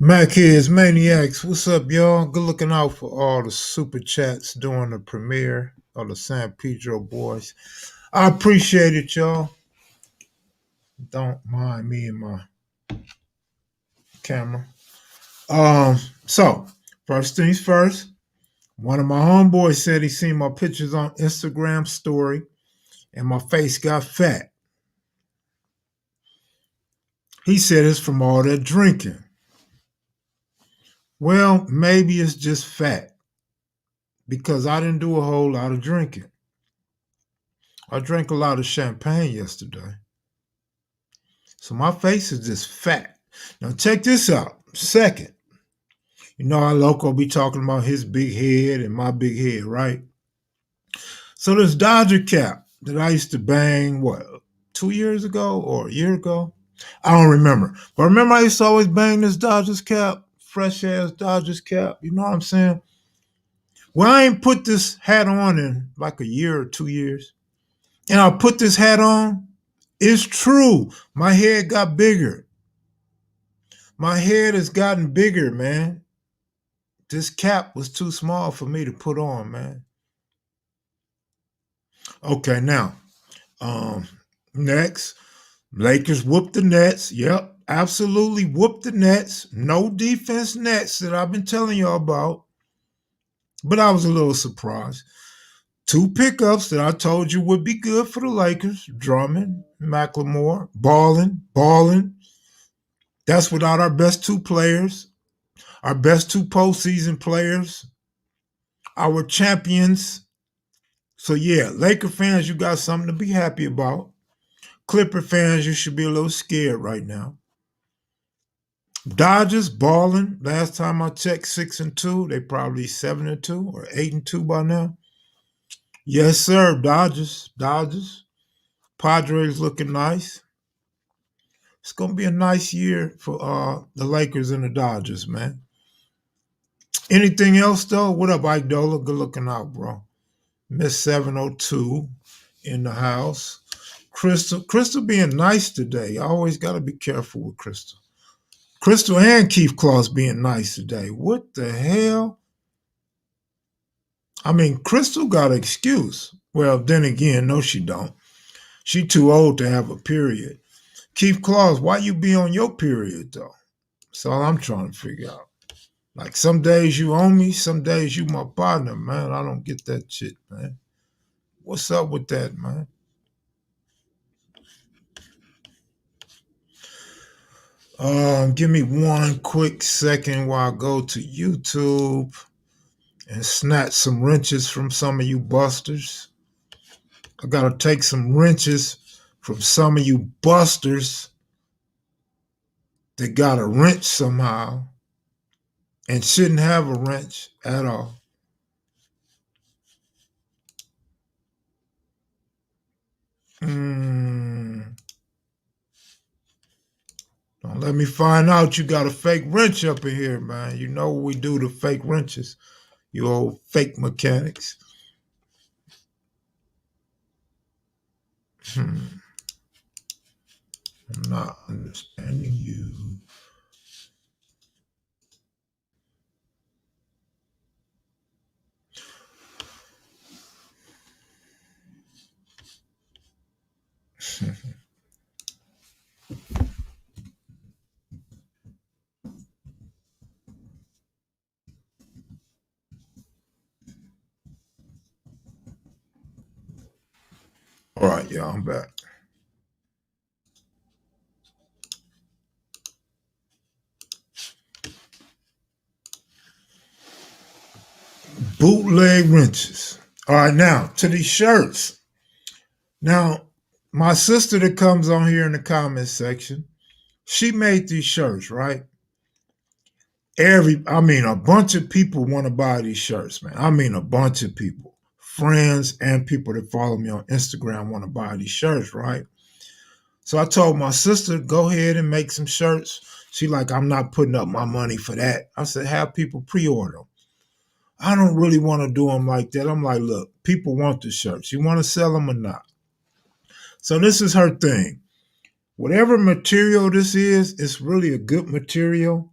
Mac Heads Maniacs, what's up, y'all? Good looking out for all the super chats during the premiere of the San Pedro Boys. I appreciate it, y'all. Don't mind me and my camera. Um, so first things first. One of my homeboys said he seen my pictures on Instagram story, and my face got fat. He said it's from all that drinking. Well, maybe it's just fat because I didn't do a whole lot of drinking. I drank a lot of champagne yesterday. So my face is just fat. Now check this out. Second, you know how Loco be talking about his big head and my big head, right? So this Dodger cap that I used to bang, what, 2 years ago or a year ago? I don't remember. But remember I used to always bang this Dodgers cap, fresh ass Dodgers cap. You know what I'm saying? Well, I ain't put this hat on in like a year or 2 years. And I put this hat on. It's true. My head got bigger. My head has gotten bigger, man. This cap was too small for me to put on, man. Okay, now, um, next, Lakers whooped the Nets. Yep, absolutely whooped the Nets. No defense Nets that I've been telling y'all about. But I was a little surprised. Two pickups that I told you would be good for the Lakers. Drummond, McLemore, balling. That's without our best two players, our best two postseason players, our champions. So yeah, Laker fans, you got something to be happy about. Clipper fans, you should be a little scared right now. Dodgers balling. Last time I checked, 6-2. They probably 7-2 or 8-2 by now. Yes, sir. Dodgers. Padres looking nice. It's gonna be a nice year for the Lakers and the Dodgers, man. Anything else though? What up, Ike Dola? Good looking out, bro. Miss 702 in the house. Crystal being nice today. I always got to be careful with Crystal. Crystal and Keith Claus being nice today. What the hell? I mean, Crystal got an excuse. Well, then again, no, she don't. She too old to have a period. Keith Claus, why you be on your period though? That's all I'm trying to figure out. Like some days you own me, some days you my partner, man. I don't get that shit, man. What's up with that, man? Give me one quick second while I go to YouTube and snatch some wrenches from some of you busters. I gotta take some wrenches from some of you busters that got a wrench somehow and shouldn't have a wrench at all. Don't let me find out you got a fake wrench up in here, man. You know what we do to fake wrenches, you old fake mechanics. I'm not understanding you. All right, y'all, I'm back. Bootleg wrenches. All right, now to these shirts. Now, my sister that comes on here in the comments section, she made these shirts, right? A bunch of people want to buy these shirts, man. I mean, a bunch of people, friends and people that follow me on Instagram want to buy these shirts, right? So I told my sister, go ahead and make some shirts. She like, I'm not putting up my money for that. I said, have people pre-order them. I don't really want to do them like that. I'm like, look, people want the shirts. You want to sell them or not? So this is her thing. Whatever material this is, it's really a good material.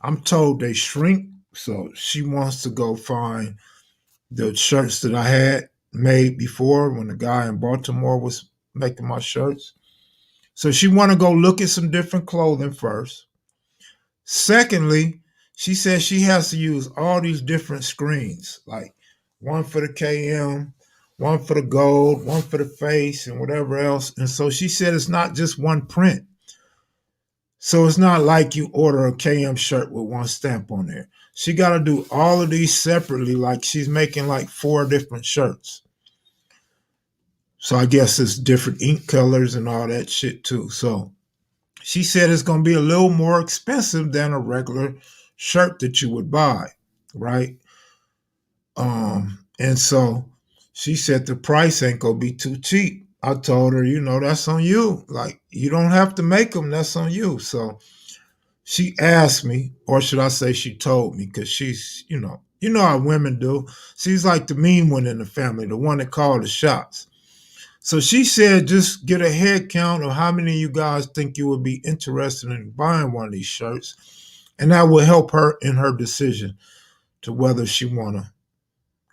I'm told they shrink, so she wants to go find the shirts that I had made before when the guy in Baltimore was making my shirts. So she want to go look at some different clothing first. Secondly, she says she has to use all these different screens, like one for the KM, one for the gold, one for the face, and whatever else. And so she said it's not just one print. So it's not like you order a KM shirt with one stamp on there. She got to do all of these separately, like she's making like 4 different shirts. So I guess it's different ink colors and all that shit too. So she said it's going to be a little more expensive than a regular shirt that you would buy, right? And so she said the price ain't going to be too cheap. I told her, that's on you. Like, you don't have to make them. That's on you. So she asked me, or should I say she told me, because she's, how women do. She's like the mean one in the family, the one that called the shots. So she said, just get a head count of how many of you guys think you would be interested in buying one of these shirts. And that will help her in her decision to whether she want to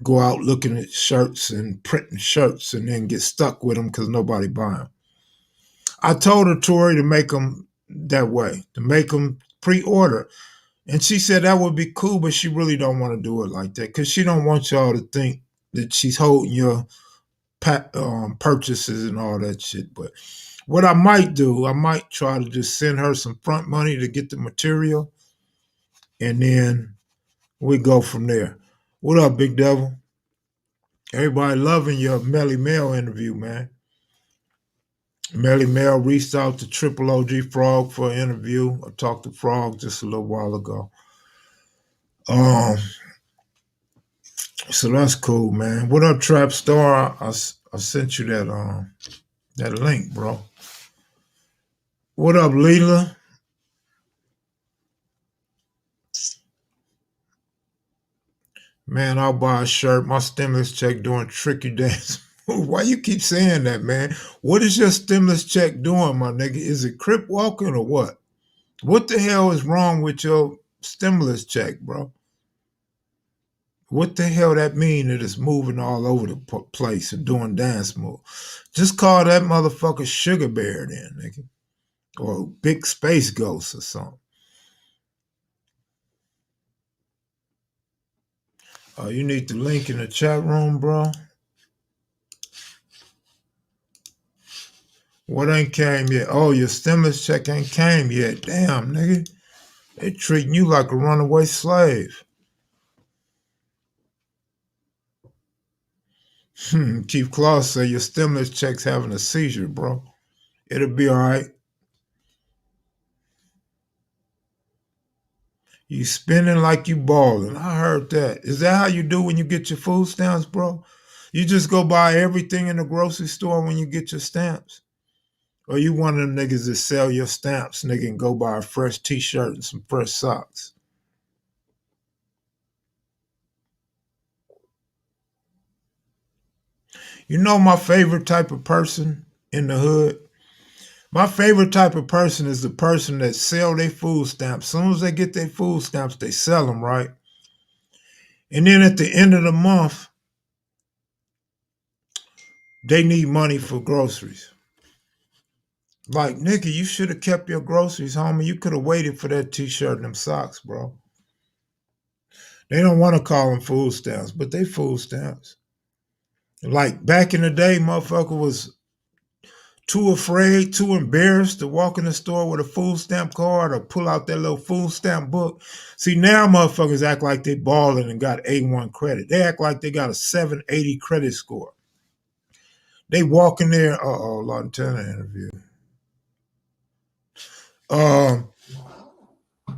go out looking at shirts and printing shirts and then get stuck with them because nobody buy them. I told her, Tori, to make them that way, to make them pre-order. And she said that would be cool, but she really don't want to do it like that because she don't want y'all to think that she's holding your purchases and all that shit. But what I might do, I might try to just send her some front money to get the material, and then we go from there. What up, Big Devil? Everybody loving your Melly Mel interview, man. Melly Mel reached out to Triple OG Frog for an interview. I talked to Frog just a little while ago. So that's cool, man. What up, Trap Star? I sent you that link, bro. What up, Leela? Man, I'll buy a shirt. My stimulus check doing tricky dance. Why you keep saying that, man? What is your stimulus check doing, my nigga? Is it crip walking or what? What the hell is wrong with your stimulus check, bro? What the hell that mean that it's moving all over the place and doing dance moves? Just call that motherfucker Sugar Bear then, nigga. Or Big Space Ghost or something. You need the link in the chat room, bro. What ain't came yet? Oh, your stimulus check ain't came yet. Damn, nigga. They treating you like a runaway slave. Chief Claus say your stimulus check's having a seizure, bro. It'll be all right. You spending like you balling. I heard that. Is that how you do when you get your food stamps, bro? You just go buy everything in the grocery store when you get your stamps? Or you one of them niggas that sell your stamps, nigga, and go buy a fresh t-shirt and some fresh socks? You know my favorite type of person in the hood? My favorite type of person is the person that sell their food stamps. As soon as they get their food stamps, they sell them, right? And then at the end of the month, they need money for groceries. Like, nigga, you should have kept your groceries, homie. You could have waited for that t-shirt and them socks, bro. They don't want to call them food stamps, but they food stamps. Like, back in the day, motherfucker was too afraid, too embarrassed to walk in the store with a food stamp card or pull out that little food stamp book. See, now motherfuckers act like they balling and got A1 credit. They act like they got a 780 credit score. They walk in there, Lieutenant interview.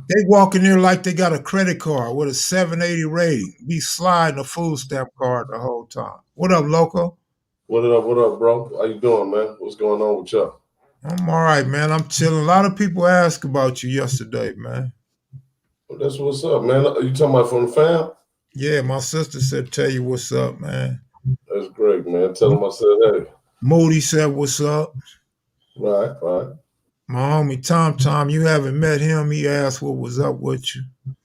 They walk in there like they got a credit card with a 780 rating. Be sliding a food stamp card the whole time. What up, Loco? What up, bro? How you doing, man? What's going on with y'all? I'm all right, man. I'm chilling. A lot of people asked about you yesterday, man. Well, that's what's up, man. You talking about from the fam? Yeah, my sister said tell you what's up, man. That's great, man. Tell them I said hey. Moody said what's up. Right. My homie Tom, you haven't met him. He asked what was up with you.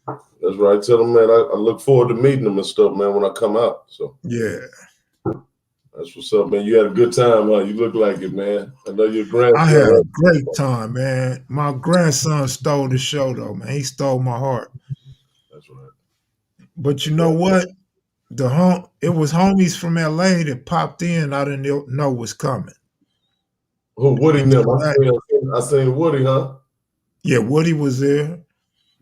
That's right. Tell him, man, I look forward to meeting him and stuff, man, when I come out. So Yeah, that's what's up, man. You had a good time, huh? You look like it, man. I know your I grandson. had a great time, man. My grandson stole the show, though, man. He stole my heart. That's right. But you That's know right. what? It was homies from LA that popped in. I didn't know was coming. Who, Woody And them? so I seen Woody, huh? yeah, Woody was there.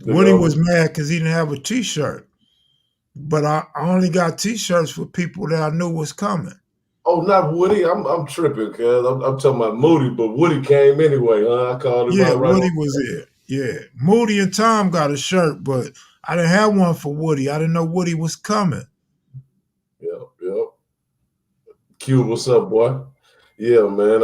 Woody Nigga, was mad because he didn't have a T-shirt. But I only got T-shirts for people that I knew was coming. oh, not Woody. I'm tripping, cuz. I'm talking about Moody, but Woody came anyway, huh? I called him Yeah, out right on. Woody was there. Yeah, Moody and Tom got a shirt, but I didn't have one for Woody. I didn't know Woody was coming. Yeah. Q, what's up, boy? Yeah, man.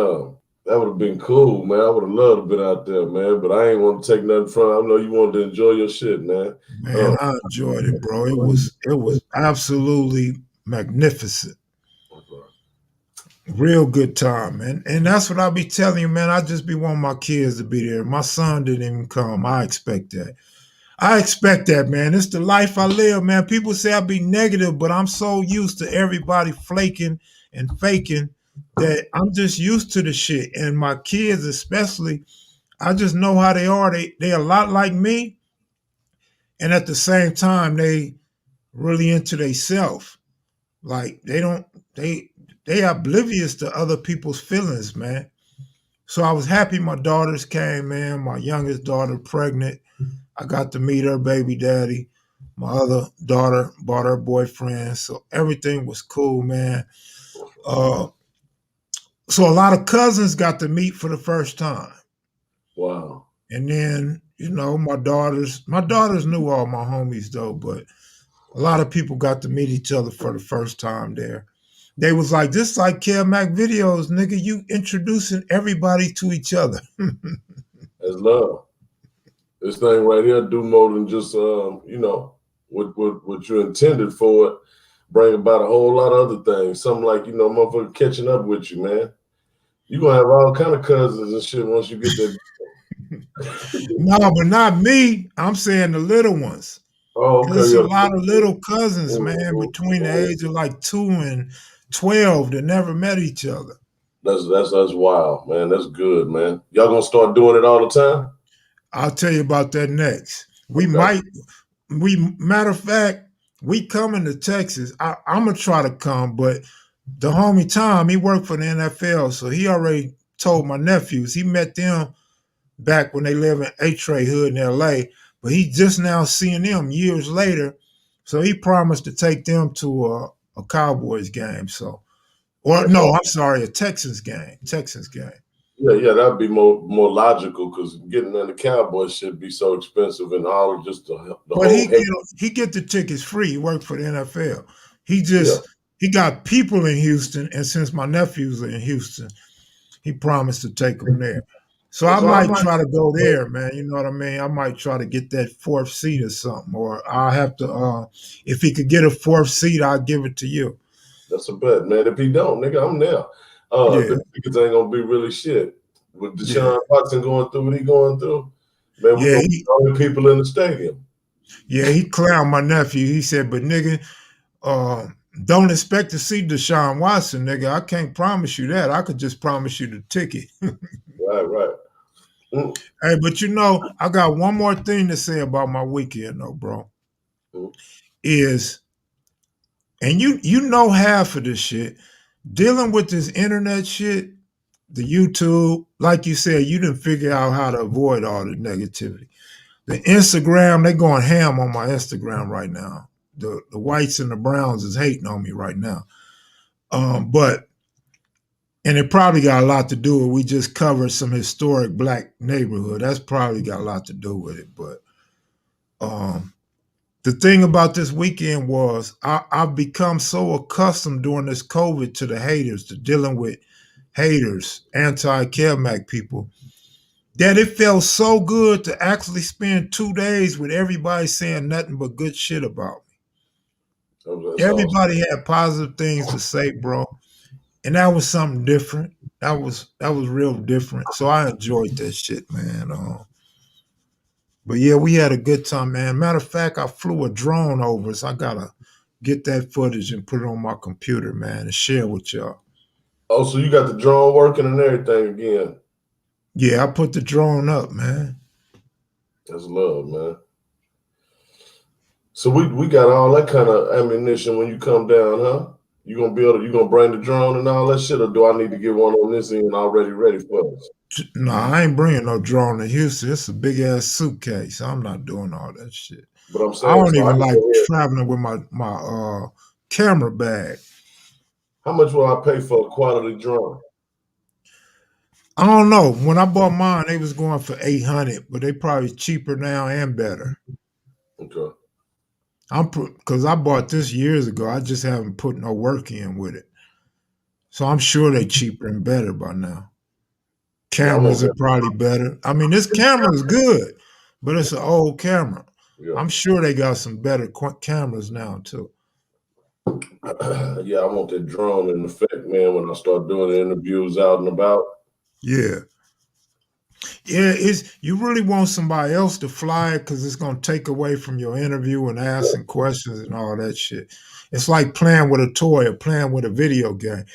That would have been cool, man. I would have loved to been out there, man. But I ain't want to take nothing from. I know you wanted to enjoy your shit, man. Man, I enjoyed it, bro. It was absolutely magnificent. Real good time, man. And that's what I be telling you, man. I just be wanting my kids to be there. My son didn't even come. I expect that. I expect that, man. It's the life I live, man. People say I be negative, but I'm so used to everybody flaking and faking that I'm just used to the shit. And my kids, especially, I just know how they are. They a lot like me, and at the same time, they really into themselves. Like they they oblivious to other people's feelings, man. So I was happy my daughters came, man. My youngest daughter pregnant. I got to meet her baby daddy. My other daughter bought her boyfriend. So everything was cool, man. Uh, so a lot of cousins got to meet for the first time. Wow. And then, my daughters knew all my homies though, but a lot of people got to meet each other for the first time there. They was like, this like kevmacvideos, nigga. You introducing everybody to each other. That's love. This thing right here do more than just what you intended for it. Bring about a whole lot of other things. Something like, motherfucker catching up with you, man. You gonna have all kind of cousins and shit once you get that. No, but not me. I'm saying the little ones. Oh, okay, There's a yeah. lot of little cousins, man, Mhm, between the mhm. age of like 2 and 12 that never met each other. That's wild, man. That's good, man. Y'all gonna start doing it all the time? I'll tell you about that next. Okay. Matter of fact, we coming to Texas. I'm gonna try to come, but the homie Tom, he worked for the NFL, so he already told my nephews. He met them back when they lived in A-Tray Hood in LA, but he just now seeing them years later. So he promised to take them to a Cowboys game. So, or That's no, all. I'm sorry, a Texans game. Texans game. Yeah, that'd be more logical because getting in the Cowboy shit be so expensive and all just the But whole hate. he get the tickets free. He worked for the NFL. Yeah. He got people in Houston, and since my nephews are in Houston, he promised to take them there. So I So I might might. try to go there, man. You know what I mean? I might try to get that fourth seat or something, or I'll have to. If he could get a fourth seat, I'll give it to you. That's a bet, man. If he don't, nigga, I'm there. Yeah, The tickets ain't gonna be really shit. With yeah, Deshaun Watson going through what he going through, man, we yeah. gonna be the only people in the stadium. He clowned my nephew. He said, "But nigga, uh, don't expect to see Deshaun Watson, nigga. I can't promise you that. I could just promise you the ticket." Right. Mm, Hey, but I got one more thing to say about my weekend, though, bro. mm. Is and you know half of this shit dealing with this internet shit, the YouTube. Like you said, you didn't figure out how to avoid all the negativity. The Instagram, they going ham on my Instagram right now. The whites and the browns is hating on me right now. But and it probably got a lot to do with we just covered some historic black neighborhood. That's probably got a lot to do with it. But um, the thing about this weekend was I've become so accustomed during this COVID to the haters, to dealing with haters, anti-Kevmac people, that it felt so good to actually spend 2 days with everybody saying nothing but good shit about me. That's awesome. Everybody had positive things to say, bro. And that was something different. That was real different. So I enjoyed that shit, man. But yeah, we had a good time, man. Matter of fact, I flew a drone over, so I gotta get that footage and put it on my computer, man, and share with y'all. Oh, so you got the drone working and everything again. Yeah, I put the drone up, man. That's love, man. So we got all that kind of ammunition when you come down, huh? You gonna bring the drone and all that shit, or do I need to get one on this end already ready for us? No, I ain't bringing no drone to Houston. It's a big ass suitcase. I'm not doing all that shit. But I'm I saying, don't so I even can like go ahead. traveling with my camera bag. How much will I pay for a quality drone? I don't know. When I bought mine, they was going for 800, but they probably cheaper now and better. Okay. Because I bought this years ago. I just haven't put no work in with it. So I'm sure they cheaper and better by now. Yeah, I want Cameras are that. probably better. I mean, this camera is good, but it's an old camera. Yeah. I'm sure they got some better cameras now too. Yeah, I want that drone in effect, man, when I start doing the interviews out and about. Yeah. Yeah, you really want somebody else to fly it because it's gonna take away from your interview and asking questions and all that shit. It's like playing with a toy or playing with a video game.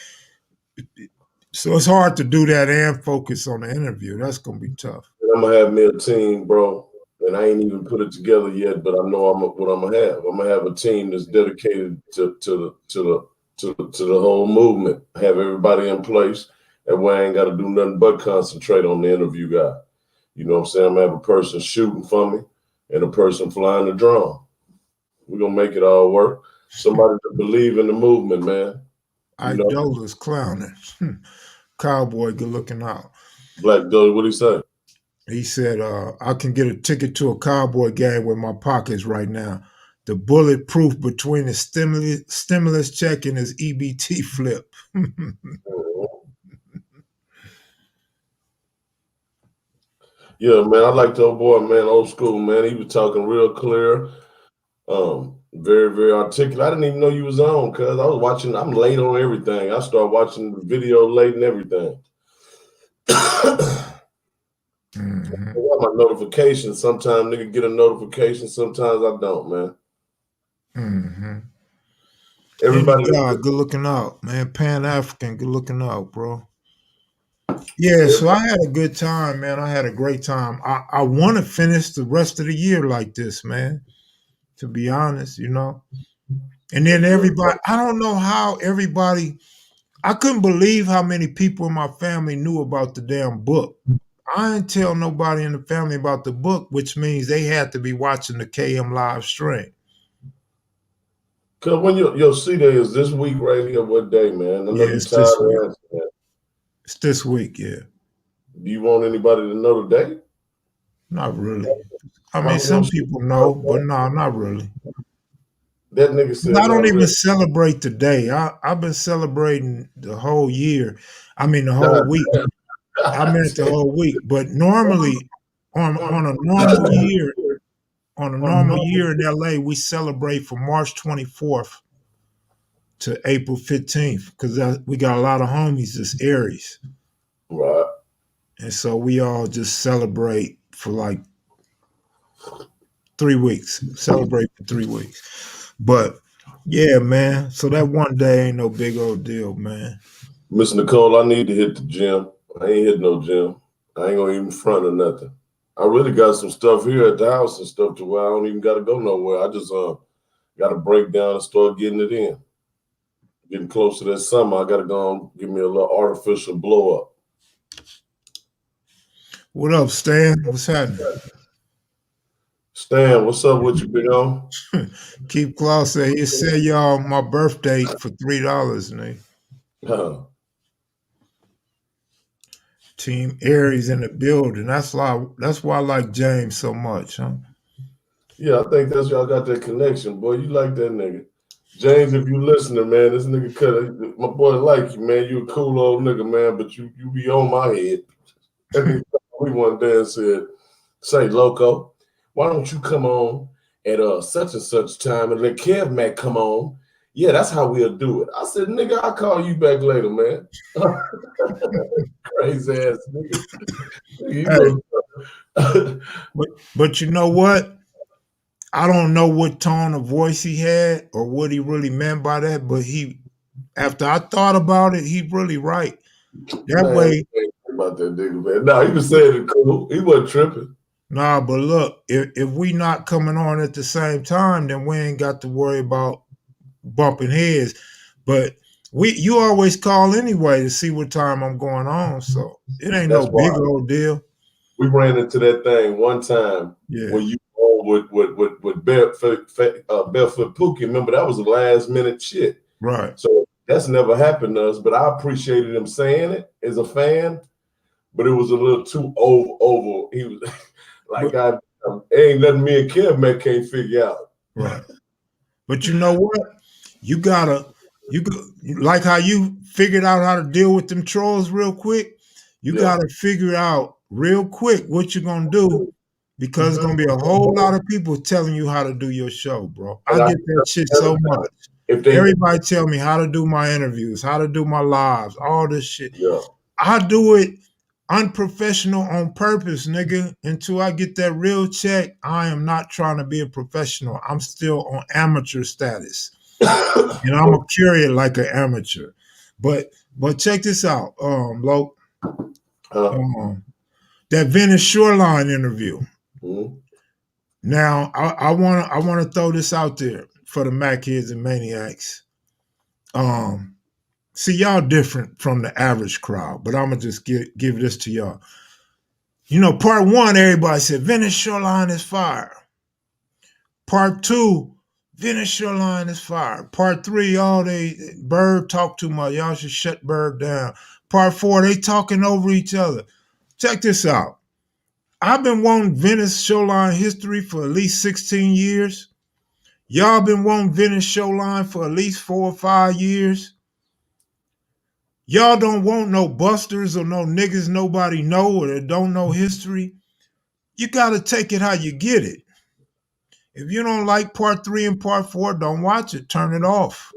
So it's hard to do that and focus on the interview. That's gonna be tough. And I'm gonna have me a team, bro. And I ain't even put it together yet, but I know what I'm gonna have. I'm gonna have a team that's dedicated to the whole movement. Have everybody in place. That way I ain't gotta do nothing but concentrate on the interview guy. You know what I'm saying? I'm gonna have a person shooting for me and a person flying the drone. We're gonna make it all work. Somebody to believe in the movement, man. You know, Idola's clowning. Cowboy, good looking out. Black Doe, what he say? He said, I can get a ticket to a Cowboy game with my pockets right now. The bulletproof between the stimulus check and his EBT flip. Yeah, man, I like the old boy, man, old school, man. He was talking real clear, very, very articulate. I didn't even know you was on, cuz I was watching. I'm late on everything. I start watching the video late and everything. Mm-hmm. I got my notifications. Sometimes nigga get a notification. Sometimes I don't, man. Mm-hmm. Everybody, God, good looking out, man. Pan African, good looking out, bro. Yeah, so I everybody, had a good time, man. I had a great time. I want to finish the rest of the year like this, man. To be honest, And then everybody, I don't know how everybody, I couldn't believe how many people in my family knew about the damn book. I didn't tell nobody in the family about the book, which means they had to be watching the KM live stream. cuz when your C day is this week right here, what day, man? I know Yeah, you it's tired this week. of answering that. It's this week, yeah. Do you want anybody to know the day? Not really. I mean, I'm some your shit. people know, but no, not really. That nigga said I don't not even really. celebrate the day. I've been celebrating the whole year. I mean, the whole week. I meant the whole week. But normally, on a normal year, in LA, we celebrate from March 24th to April 15th because we got a lot of homies that's Aries. Right. And so we all just celebrate for like 3 weeks. Celebrate for 3 weeks. But yeah, man. So that one day ain't no big old deal, man. Miss Nicole, I need to hit the gym. I ain't hit no gym. I ain't gonna even front or nothing. I really got some stuff here at the house and stuff to where I don't even gotta go nowhere. I just gotta break down and start getting it in. Getting close to that summer, I gotta go and give me a little artificial blow up. What up, Stan? What's happening? Stan, what's up with you, big on? Keep Claus say he said y'all my birthday for $3, nigga. Team Aries in the building. That's why I like James so much, huh? Yeah, I think that's y'all got that connection, boy. You like that nigga. James, if you listening, man, this nigga my boy like you, man. You a cool old nigga, man, but you be on my head. That nigga we one day and said, say, Loco, why don't you come on at such and such time and let Kev Mac come on? yeah, that's how we'll do it. I said, nigga, I'll call you back later, man. Crazy ass nigga. Hey, but you know what? I don't know what tone of voice he had or what he really meant by that, but after I thought about it, he really right. That Man, way, about that nigga, man. No, he was saying it cool. He wasn't tripping. nah, but look, if we not coming on at the same time, then we ain't got to worry about bumping heads. But you always call anyway to see what time I'm going on, so it ain't That's no big why old deal. we ran into that thing one time Yeah, when you on with barefoot Pookie. Remember that was a last minute shit. right. So that's never happened to us. But I appreciated him saying it as a fan. But it was a little too over. He was like, But, ain't nothing me and Kev can't figure out. right. But you know what? You like how you figured out how to deal with them trolls real quick. You Yeah. gotta figure out real quick what you're gonna do because it's gonna be a whole lot of people telling you how to do your show, bro. I get that shit so much. If they, Everybody tell me how to do my interviews, how to do my lives, all this shit. yeah. I do it unprofessional on purpose, nigga. Until I get that real check, I am not trying to be a professional. I'm still on amateur status. And I'm gonna carry it like an amateur. But check this out, Loke. That Venice Shoreline interview. Mm-hmm. Now, I wanna throw this out there for the Mac kids and maniacs. See, y'all different from the average crowd, but I'm gonna just give this to y'all. You know, part one, everybody said Venice Shoreline is fire. Part two, Venice Shoreline is fire. Part three, Bird talk too much. Y'all should shut Bird down. Part four, they talking over each other. Check this out. I've been wanting Venice Shoreline history for at least 16 years. Y'all been wanting Venice Shoreline for at least 4 or 5 years. Y'all don't want no busters or no niggas nobody know or that don't know history. You got to take it how you get it. If you don't like part three and part four, don't watch it. Turn it off.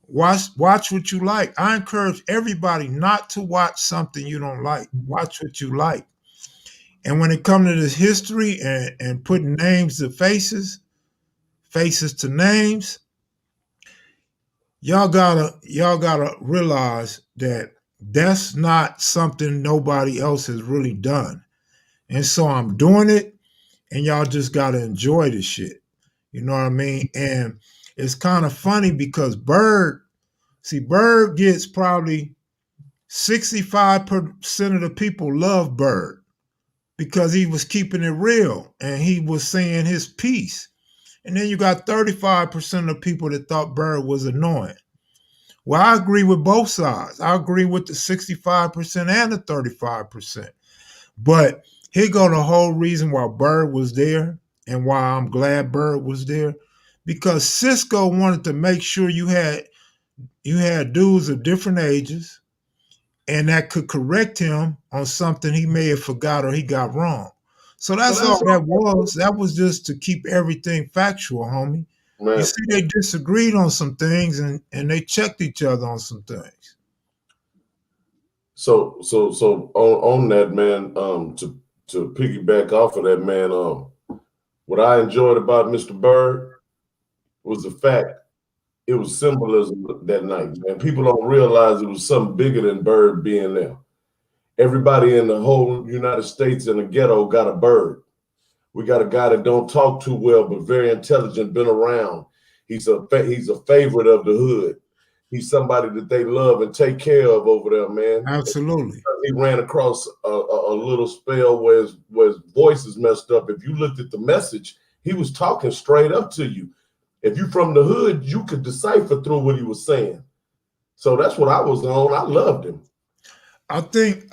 Watch what you like. I encourage everybody not to watch something you don't like. Watch what you like. And when it comes to this history and putting names to faces, faces to names, y'all gotta realize that that's not something nobody else has really done. And so I'm doing it, and y'all just gotta enjoy this shit. You know what I mean? And it's kind of funny because Bird gets probably 65% of the people love Bird because he was keeping it real and he was saying his piece. And then you got 35% of people that thought Bird was annoying. Well, I agree with both sides. I agree with the 65% and the 35%. But here go the whole reason why Bird was there and why I'm glad Bird was there. Because Cisco wanted to make sure you had dudes of different ages and that could correct him on something he may have forgot or he got wrong. So that's all that was. That was just to keep everything factual, homie. Man. You see, they disagreed on some things and they checked each other on some things. So on that, man, to piggyback off of that, man, what I enjoyed about Mr. Bird was the fact it was symbolism that night, man. People don't realize it was something bigger than Bird being there. Everybody in the whole United States in the ghetto got a Bird. We got a guy that don't talk too well, but very intelligent, been around. He's a favorite of the hood. He's somebody that they love and take care of over there, man. Absolutely. He ran across a little spell where his voice is messed up. If you looked at the message, he was talking straight up to you. If you from the hood, you could decipher through what he was saying. So that's what I was on. I loved him. I think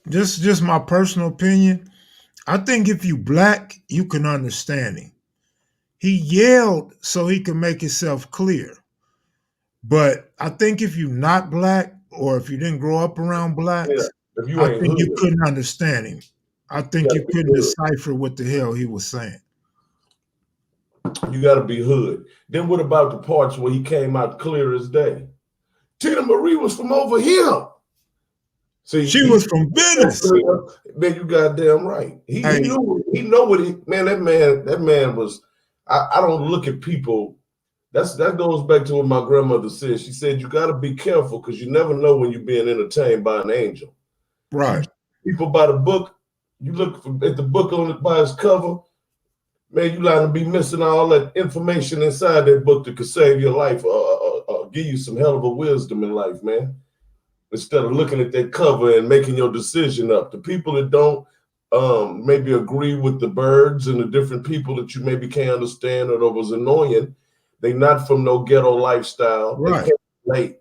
just my personal opinion. I think if you black, you can understand him. He yelled so he could make himself clear. But I think if you're not black or if you didn't grow up around blacks, I think you couldn't understand him. I think you couldn't decipher what the hell he was saying. You got to be hood. Then what about the parts where he came out clear as day? Tina Marie was from over here. See, She was from Venice. Man, you goddamn right. He know what he man. That man was. I don't look at people. That goes back to what my grandmother said. She said you got to be careful because you never know when you're being entertained by an angel. Right. People by the book. You look at the book on it by its cover. Man, you like to be missing all that information inside that book that could save your life, give you some hell of a wisdom in life, man. Instead of looking at that cover and making your decision up. The people that don't maybe agree with the birds and the different people that you maybe can't understand or that was annoying, they not from no ghetto lifestyle. Right. They can't relate.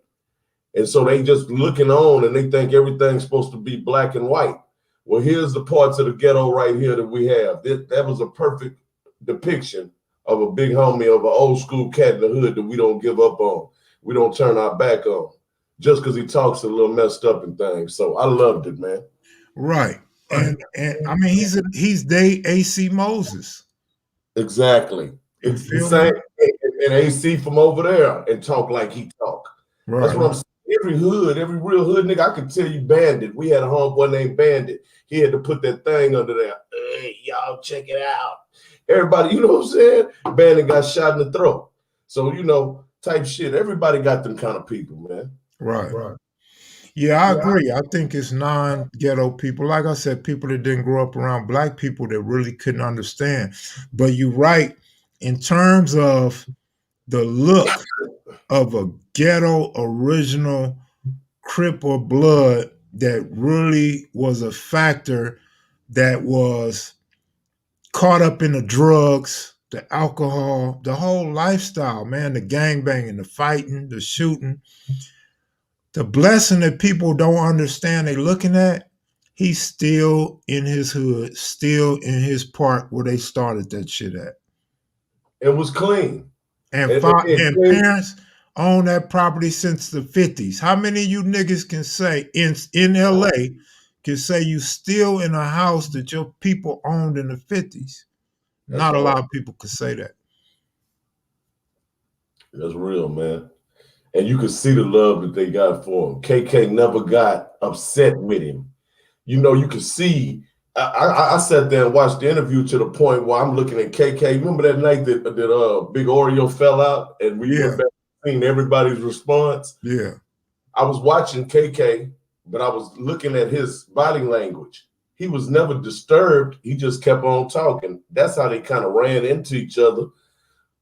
And so they just looking on and they think everything's supposed to be black and white. Well, here's the parts of the ghetto right here that we have. That was a perfect depiction of a big homie, of an old school cat in the hood that we don't give up on. We don't turn our back on just because he talks a little messed up and things. So I loved it, man. Right. And I mean, he's day AC Moses. Exactly. It's the same. And AC from over there and talk like he talk. Right. That's what I'm saying. Every hood, every real hood nigga, I could tell you Bandit. We had a homeboy named Bandit. He had to put that thing under there. Hey, y'all check it out. Everybody, you know what I'm saying? Bandit got shot in the throat. So, you know, type shit. Everybody got them kind of people, man. Right. Yeah, I agree. I think it's non-ghetto people. Like I said, people that didn't grow up around black people that really couldn't understand. But you're right. In terms of the look of a ghetto original Crip or Blood that really was a factor that was caught up in the drugs, the alcohol, the whole lifestyle, man, the gangbanging, the fighting, the shooting. The blessing that people don't understand, they looking at, he's still in his hood, still in his park where they started that shit at. It was clean. And parents own that property since the 50s. How many of you niggas can say in LA can say you still in a house that your people owned in the 50s? Not a lot of people could say that. That's real, man. And you could see the love that they got for him. KK never got upset with him. You know, you could see. I sat there and watched the interview to the point where I'm looking at KK. Remember that night that Big Oreo fell out and we went back and seen everybody's response? Yeah. I was watching KK, but I was looking at his body language. He was never disturbed. He just kept on talking. That's how they kind of ran into each other.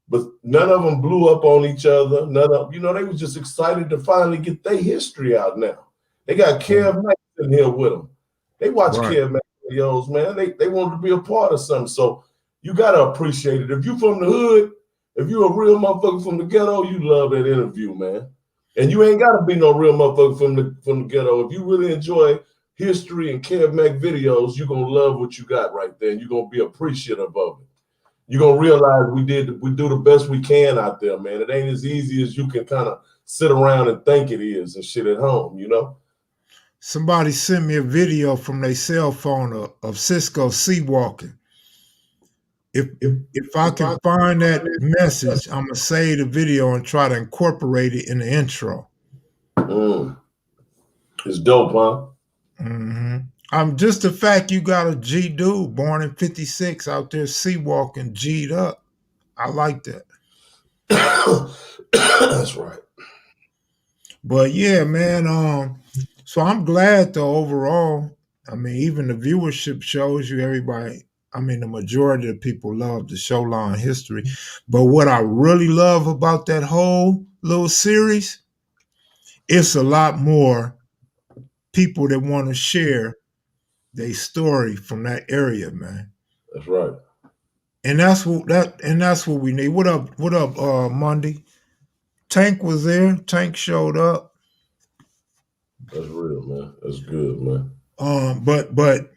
But none of them blew up on each other. None of, you know, they were just excited to finally get their history out now. They got Kev Mac in here with them. They watch Kev Mac videos, man. They wanted to be a part of something. So you got to appreciate it. If you from the hood, if you a real motherfucker from the ghetto, you love that interview, man. And you ain't got to be no real motherfucker from the ghetto. If you really enjoy history and Kev Mac videos, you're going to love what you got right there. And you're going to be appreciative of it. You're going to realize we do the best we can out there, man. It ain't as easy as you can kind of sit around and think it is and shit at home, you know? Somebody sent me a video from their cell phone of Cisco C-walking. If I can find that message, I'm going to save the video and try to incorporate it in the intro. It's dope, huh? Mm-hmm. Just the fact you got a G dude born in 56 out there C-walking G'd up. I like that. That's right. But yeah, man, so I'm glad though overall. I mean, even the viewership shows you everybody. I mean, the majority of people love the Showline history. But what I really love about that whole little series, it's a lot more people that want to share their story from that area, man. That's right. And that's what we need. What up, Monday? Tank was there. Tank showed up. That's real, man. That's good, man. But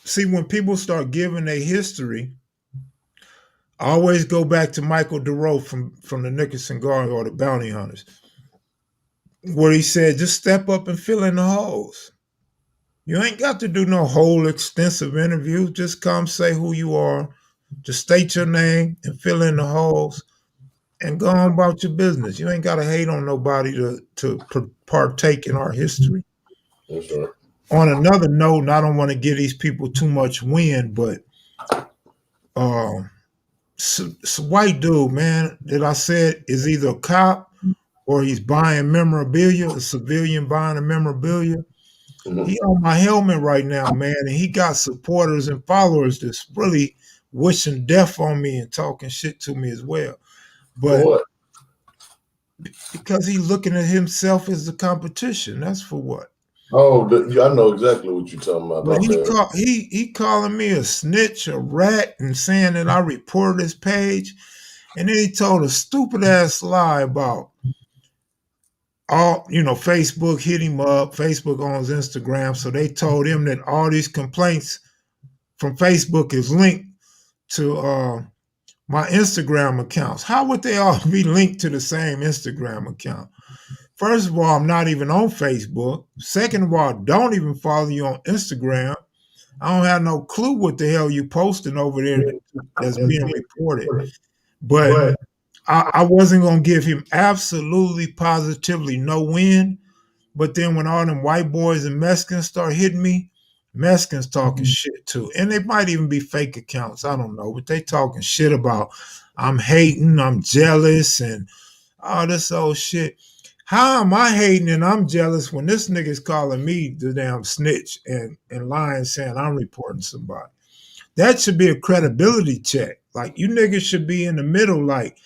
see, when people start giving their history, I always go back to Michael DeRoe from the Nickerson Guard or the Bounty Hunters, where he said, just step up and fill in the holes. You ain't got to do no whole extensive interview. Just come say who you are, Just state your name and fill in the holes and go on about your business. You ain't got to hate on nobody to partake in our history. That's right. On another note, and I don't want to give these people too much wind, but it's a white dude, man, that I said is either a cop or he's buying memorabilia, a civilian buying a memorabilia. Mm-hmm. He on my helmet right now, man, and he got supporters and followers that's really wishing death on me and talking shit to me as well. For But what? because he's looking at himself as the competition, that's for what. Oh, I know exactly what you're talking about. But My bad. he calling me a snitch, a rat, and saying that I reported his page, and then he told a stupid ass lie about Facebook hit him up. Facebook owns Instagram, so they told him that all these complaints from Facebook is linked to my Instagram accounts. How would they all be linked to the same Instagram account? First of all, I'm not even on Facebook. Second of all, I don't even follow you on Instagram. I don't have no clue what the hell you posting over there that's being reported. But I wasn't gonna give him absolutely positively no win. But then when all them white boys and Mexicans start hitting me, Mexicans talking shit too. And they might even be fake accounts. I don't know. But they talking shit about I'm hating, I'm jealous, and all this old shit. How am I hating and I'm jealous when this nigga's calling me the damn snitch and lying saying I'm reporting somebody? That should be a credibility check. Like you niggas should be in the middle. Like,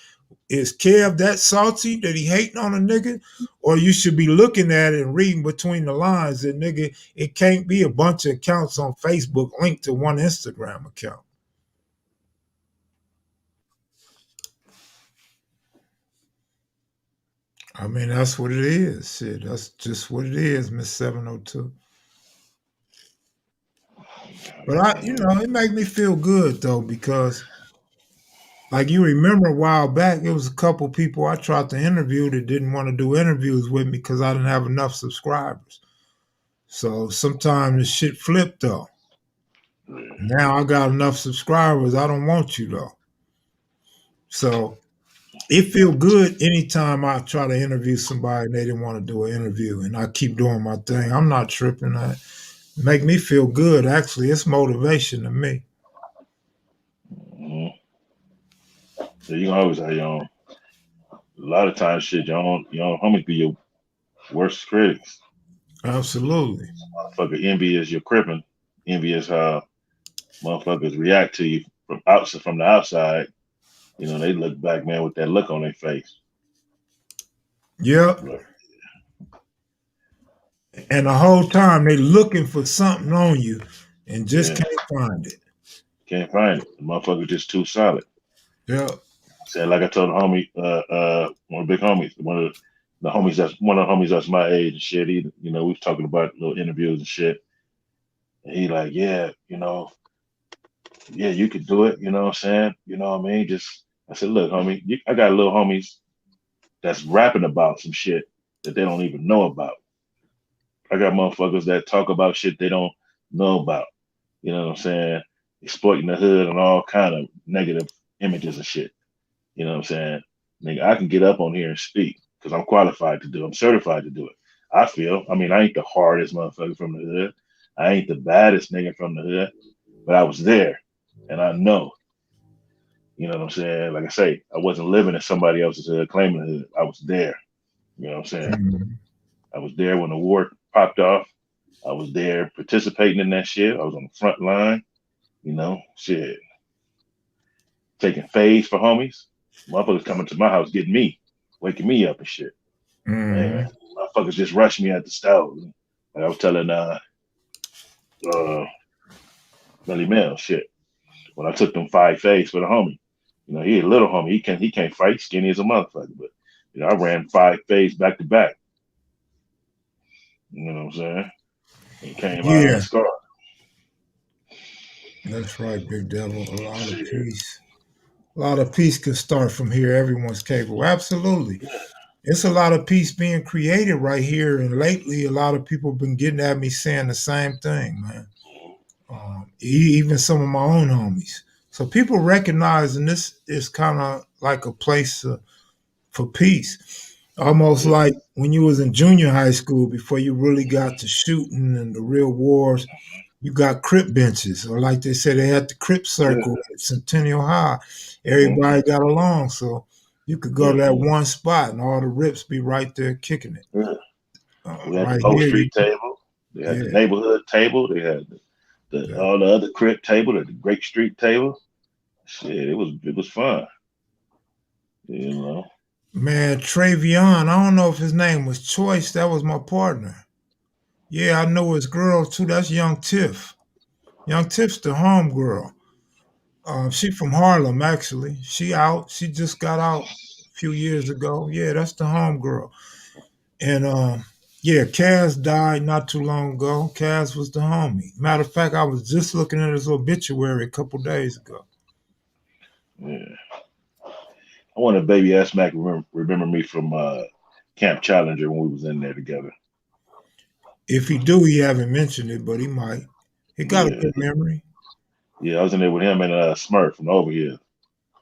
is Kev that salty that he hating on a nigga? Or you should be looking at it and reading between the lines that nigga, it can't be a bunch of accounts on Facebook linked to one Instagram account. I mean, that's what it is. Shit, that's just what it is, Miss 702. But it made me feel good though, because like you remember a while back, it was a couple people I tried to interview that didn't want to do interviews with me because I didn't have enough subscribers. So sometimes the shit flipped though. Now I got enough subscribers. I don't want you though. So it feel good anytime I try to interview somebody and they didn't want to do an interview and I keep doing my thing. I'm not tripping. That make me feel good. Actually, it's motivation to me. Mm-hmm. So you can always have your own. A lot of times, shit, your own homies be your worst critics. Absolutely. Motherfucker, envy is your crippin'. Envy is how motherfuckers react to you from the outside. They look back, man, with that look on their face. Yep. But, And the whole time they looking for something on you and just yeah, can't find it. can't find it. The motherfucker just too solid. Yep. Said like I told the homie, one of the big homies, one of the homies that's my age and shit. We was talking about little interviews and shit. And he like, yeah, yeah, you could do it. You know what I'm saying? You know what I mean? I said, look, homie, I got little homies that's rapping about some shit that they don't even know about. I got motherfuckers that talk about shit they don't know about. You know what I'm saying? Exploiting the hood and all kind of negative images and shit. You know what I'm saying? Nigga, I can get up on here and speak because I'm qualified to do it. I'm certified to do it. I ain't the hardest motherfucker from the hood. I ain't the baddest nigga from the hood, but I was there and I know. You know what I'm saying? Like I say, I wasn't living in somebody else's hood, claiming the hood. I was there. You know what I'm saying? Mm-hmm. I was there when the war popped off. I was there participating in that shit. I was on the front line, shit. Taking phase for homies. Motherfuckers coming to my house getting me, waking me up and shit. Mm-hmm. Man, motherfuckers just rushed me at the stove. Like I was telling Melly Mel shit. When I took them 5 phase for the homie. He a little homie. He can't fight, skinny as a motherfucker. But I ran 5 phase back to back. You know what I'm saying? He came out Yeah, unscarred. that's right, Big Devil. A lot of Shit. peace. A lot of peace can start from here. Everyone's capable. Absolutely. It's a lot of peace being created right here. And lately, a lot of people have been getting at me saying the same thing, man. Even some of my own homies. So people recognizing this is kind of like a place for peace. Almost like when you was in junior high school before you really got to shooting and the real wars, you got crip benches, or like they said, they had the crip circle at Centennial High. Everybody got along, so you could go to that one spot and all the rips be right there kicking it. We had Right the Bow here, Street table. They had the neighborhood table. They had all the other crip table, the Great Street table. Shit, it was fun. You know. Man, Travion, I don't know if his name was Choice. That was my partner. Yeah, I know his girl too. That's Young Tiff. Young Tiff's the home girl. She from Harlem, actually. She out. She just got out a few years ago. Yeah, that's the home girl. And yeah, Kaz died not too long ago. Kaz was the homie. Matter of fact, I was just looking at his obituary a couple days ago. Yeah. I wanted Baby S Mac remember me from Camp Challenger when we was in there together. If he do, he haven't mentioned it, but he might. He got a good memory. Yeah, I was in there with him and Smurf from over here.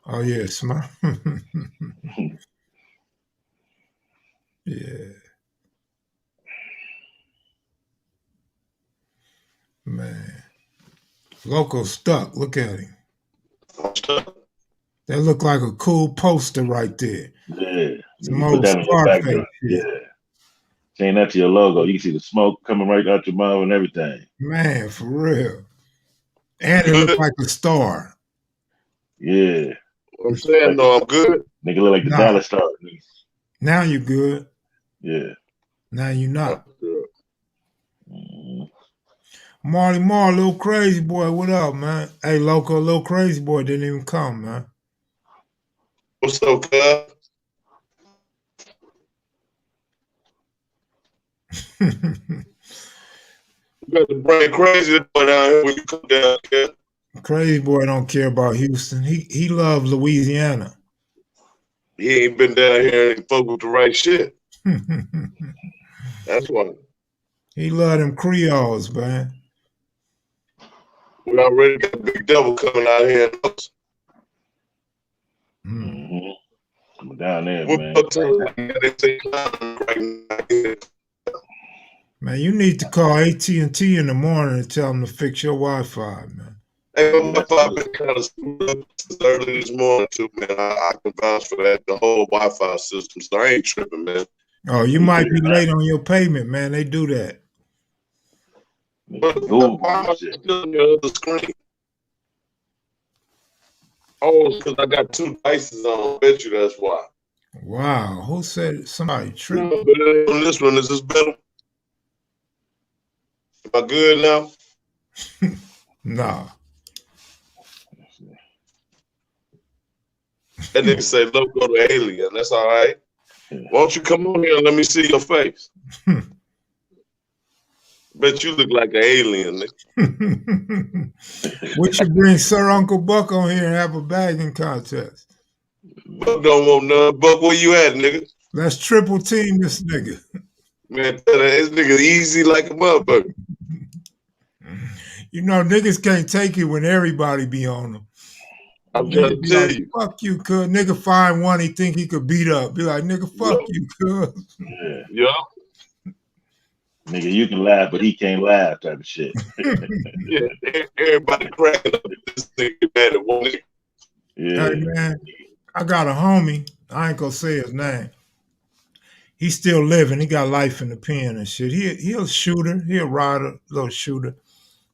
Oh yeah, smart. Yeah. Man. Loco stuck. Look at him. That look like a cool poster right there. Yeah. Some You old put that on your background. Scarface. Yeah. Change that to your logo. You can see the smoke coming right out your mouth and everything. Man, for real. And it look like a star. Yeah. I'm saying, no, I'm good. Nigga look like the Dallas Star. Now you good. Yeah. Now you not. Marley Marl, little crazy boy, what up, man? Hey, Loco, little crazy boy didn't even come, man. What's up, cuz? You got the brain crazy boy down here when you come down here. Crazy boy don't care about Houston. He loves Louisiana. He ain't been down here and fuck with the right shit. That's why. He love them Creoles, man. We already got Big Devil coming out here. Coming down there, man. Man, you need to call AT&T in the morning and tell them to fix your Wi-Fi, man. Hey, my Wi-Fi been kind of screwed up since early this morning too, man. I can vouch for that, the whole Wi-Fi system. So I ain't tripping, man. Oh, you might be late on your payment, man. They do that. But why am I still on the other screen? Oh, it's because I got two devices on. I bet you that's why. Wow, who said it? Somebody tripped. No, but on this one, is this better? Am I good now? Nah. That nigga say, Loco the alien. That's all right. Why don't you come on here and let me see your face? Bet you look like an alien, nigga. We should bring Sir Uncle Buck on here and have a bagging contest. Buck don't want none. Buck, where you at, nigga? Let's triple team this nigga. Man, this nigga easy like a motherfucker. You know, niggas can't take it when everybody be on them. I'm trying to tell you. Fuck you, cuz. Nigga find one he think he could beat up. Be like, nigga, fuck you, cuz. Yeah. Nigga, you can laugh, but he can't laugh type of shit. Yeah, everybody cracking up at this nigga, man, at one nigga. Yeah. Hey, man, I got a homie. I ain't gonna say his name. He's still living. He got life in the pen and shit. He a shooter. He a rider, little shooter.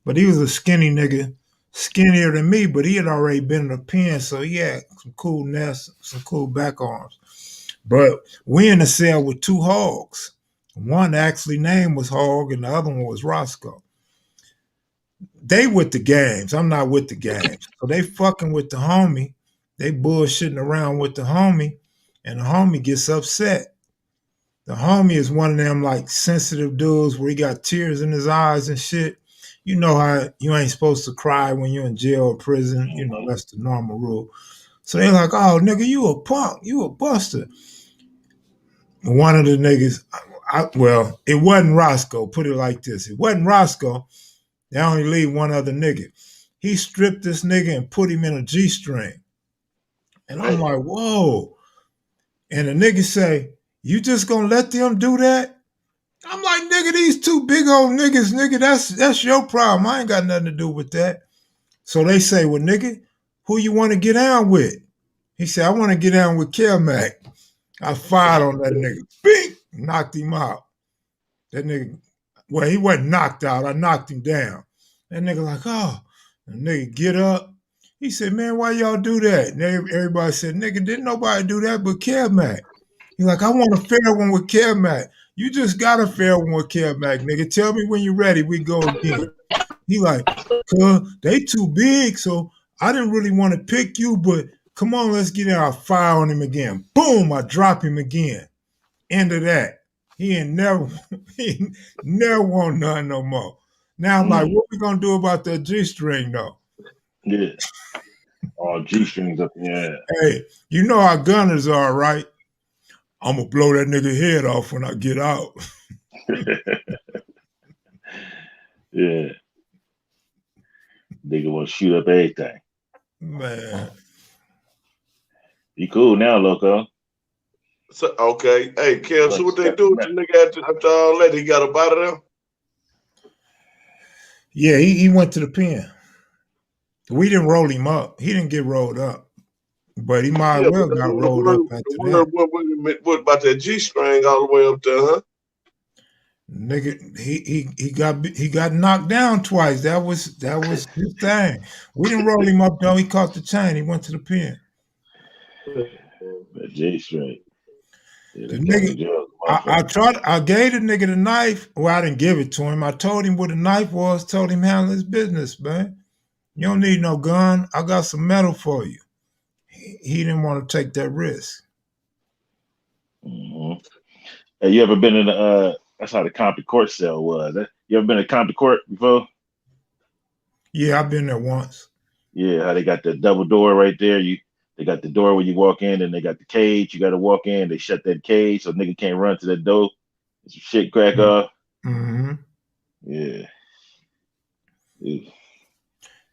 But he was a skinny nigga. Skinnier than me, but he had already been in the pen, so he had some cool nests, some cool back arms. But we in the cell with two hogs. One actually name was Hog, and the other one was Roscoe. They with the games. I'm not with the games. So they fucking with the homie. They bullshitting around with the homie, and the homie gets upset. The homie is one of them like sensitive dudes where he got tears in his eyes and shit. You know how you ain't supposed to cry when you're in jail or prison. You know, that's the normal rule. So they're like, oh, nigga, you a punk. You a buster. One of the niggas, well, it wasn't Roscoe. Put it like this. It wasn't Roscoe. They only leave one other nigga. he stripped this nigga and put him in a G-string. And I'm like, whoa. And the nigga say, you just gonna let them do that? I'm like, nigga, these two big old niggas, nigga, that's your problem. I ain't got nothing to do with that. So they say, well, nigga, who you want to get down with? He said, I want to get down with Kev. I fired on that nigga. Bing! Knocked him out. That nigga, well, he wasn't knocked out. I knocked him down. That nigga like, oh. The nigga get up. He said, man, why y'all do that? And everybody said, nigga, didn't nobody do that but Kev. He's like, I want a fair one with Kev. You just got a fair one with Kev, nigga. Tell me when you're ready. We go again. He like, they too big, so I didn't really want to pick you, but come on, let's get in. I fire on him again. Boom, I drop him again. End of that. He never want none no more. Now I'm like, what we gonna do about that G-string though? Yeah. All G-strings up in the air. Hey, you know how gunners are, right? I'm gonna blow that nigga head off when I get out. Yeah. Nigga want to shoot up everything. Man. You cool now, Loco. So, okay. Hey, Kev, so what they do with the nigga after all that? He got up out of there? Yeah, he went to the pen. We didn't roll him up. He didn't get rolled up. But he might well got rolled up after that. What about that G-string all the way up there, huh? Nigga, he got knocked down twice. That was his thing. We didn't roll him up though. He caught the chain. He went to the pen. That G-string. Yeah, the nigga, I gave the nigga the knife. Well, I didn't give it to him. I told him what the knife was. Told him handle his business, man. You don't need no gun. I got some metal for you. He didn't want to take that risk. Mm-hmm. Hey, you ever been in the? That's how the Compton court cell was. You ever been to Compton court before? Yeah, I've been there once. Yeah, how they got the double door right there. They got the door where you walk in, and they got the cage. You got to walk in. They shut that cage so nigga can't run to that door. Some shit crack off. Mm-hmm. Yeah.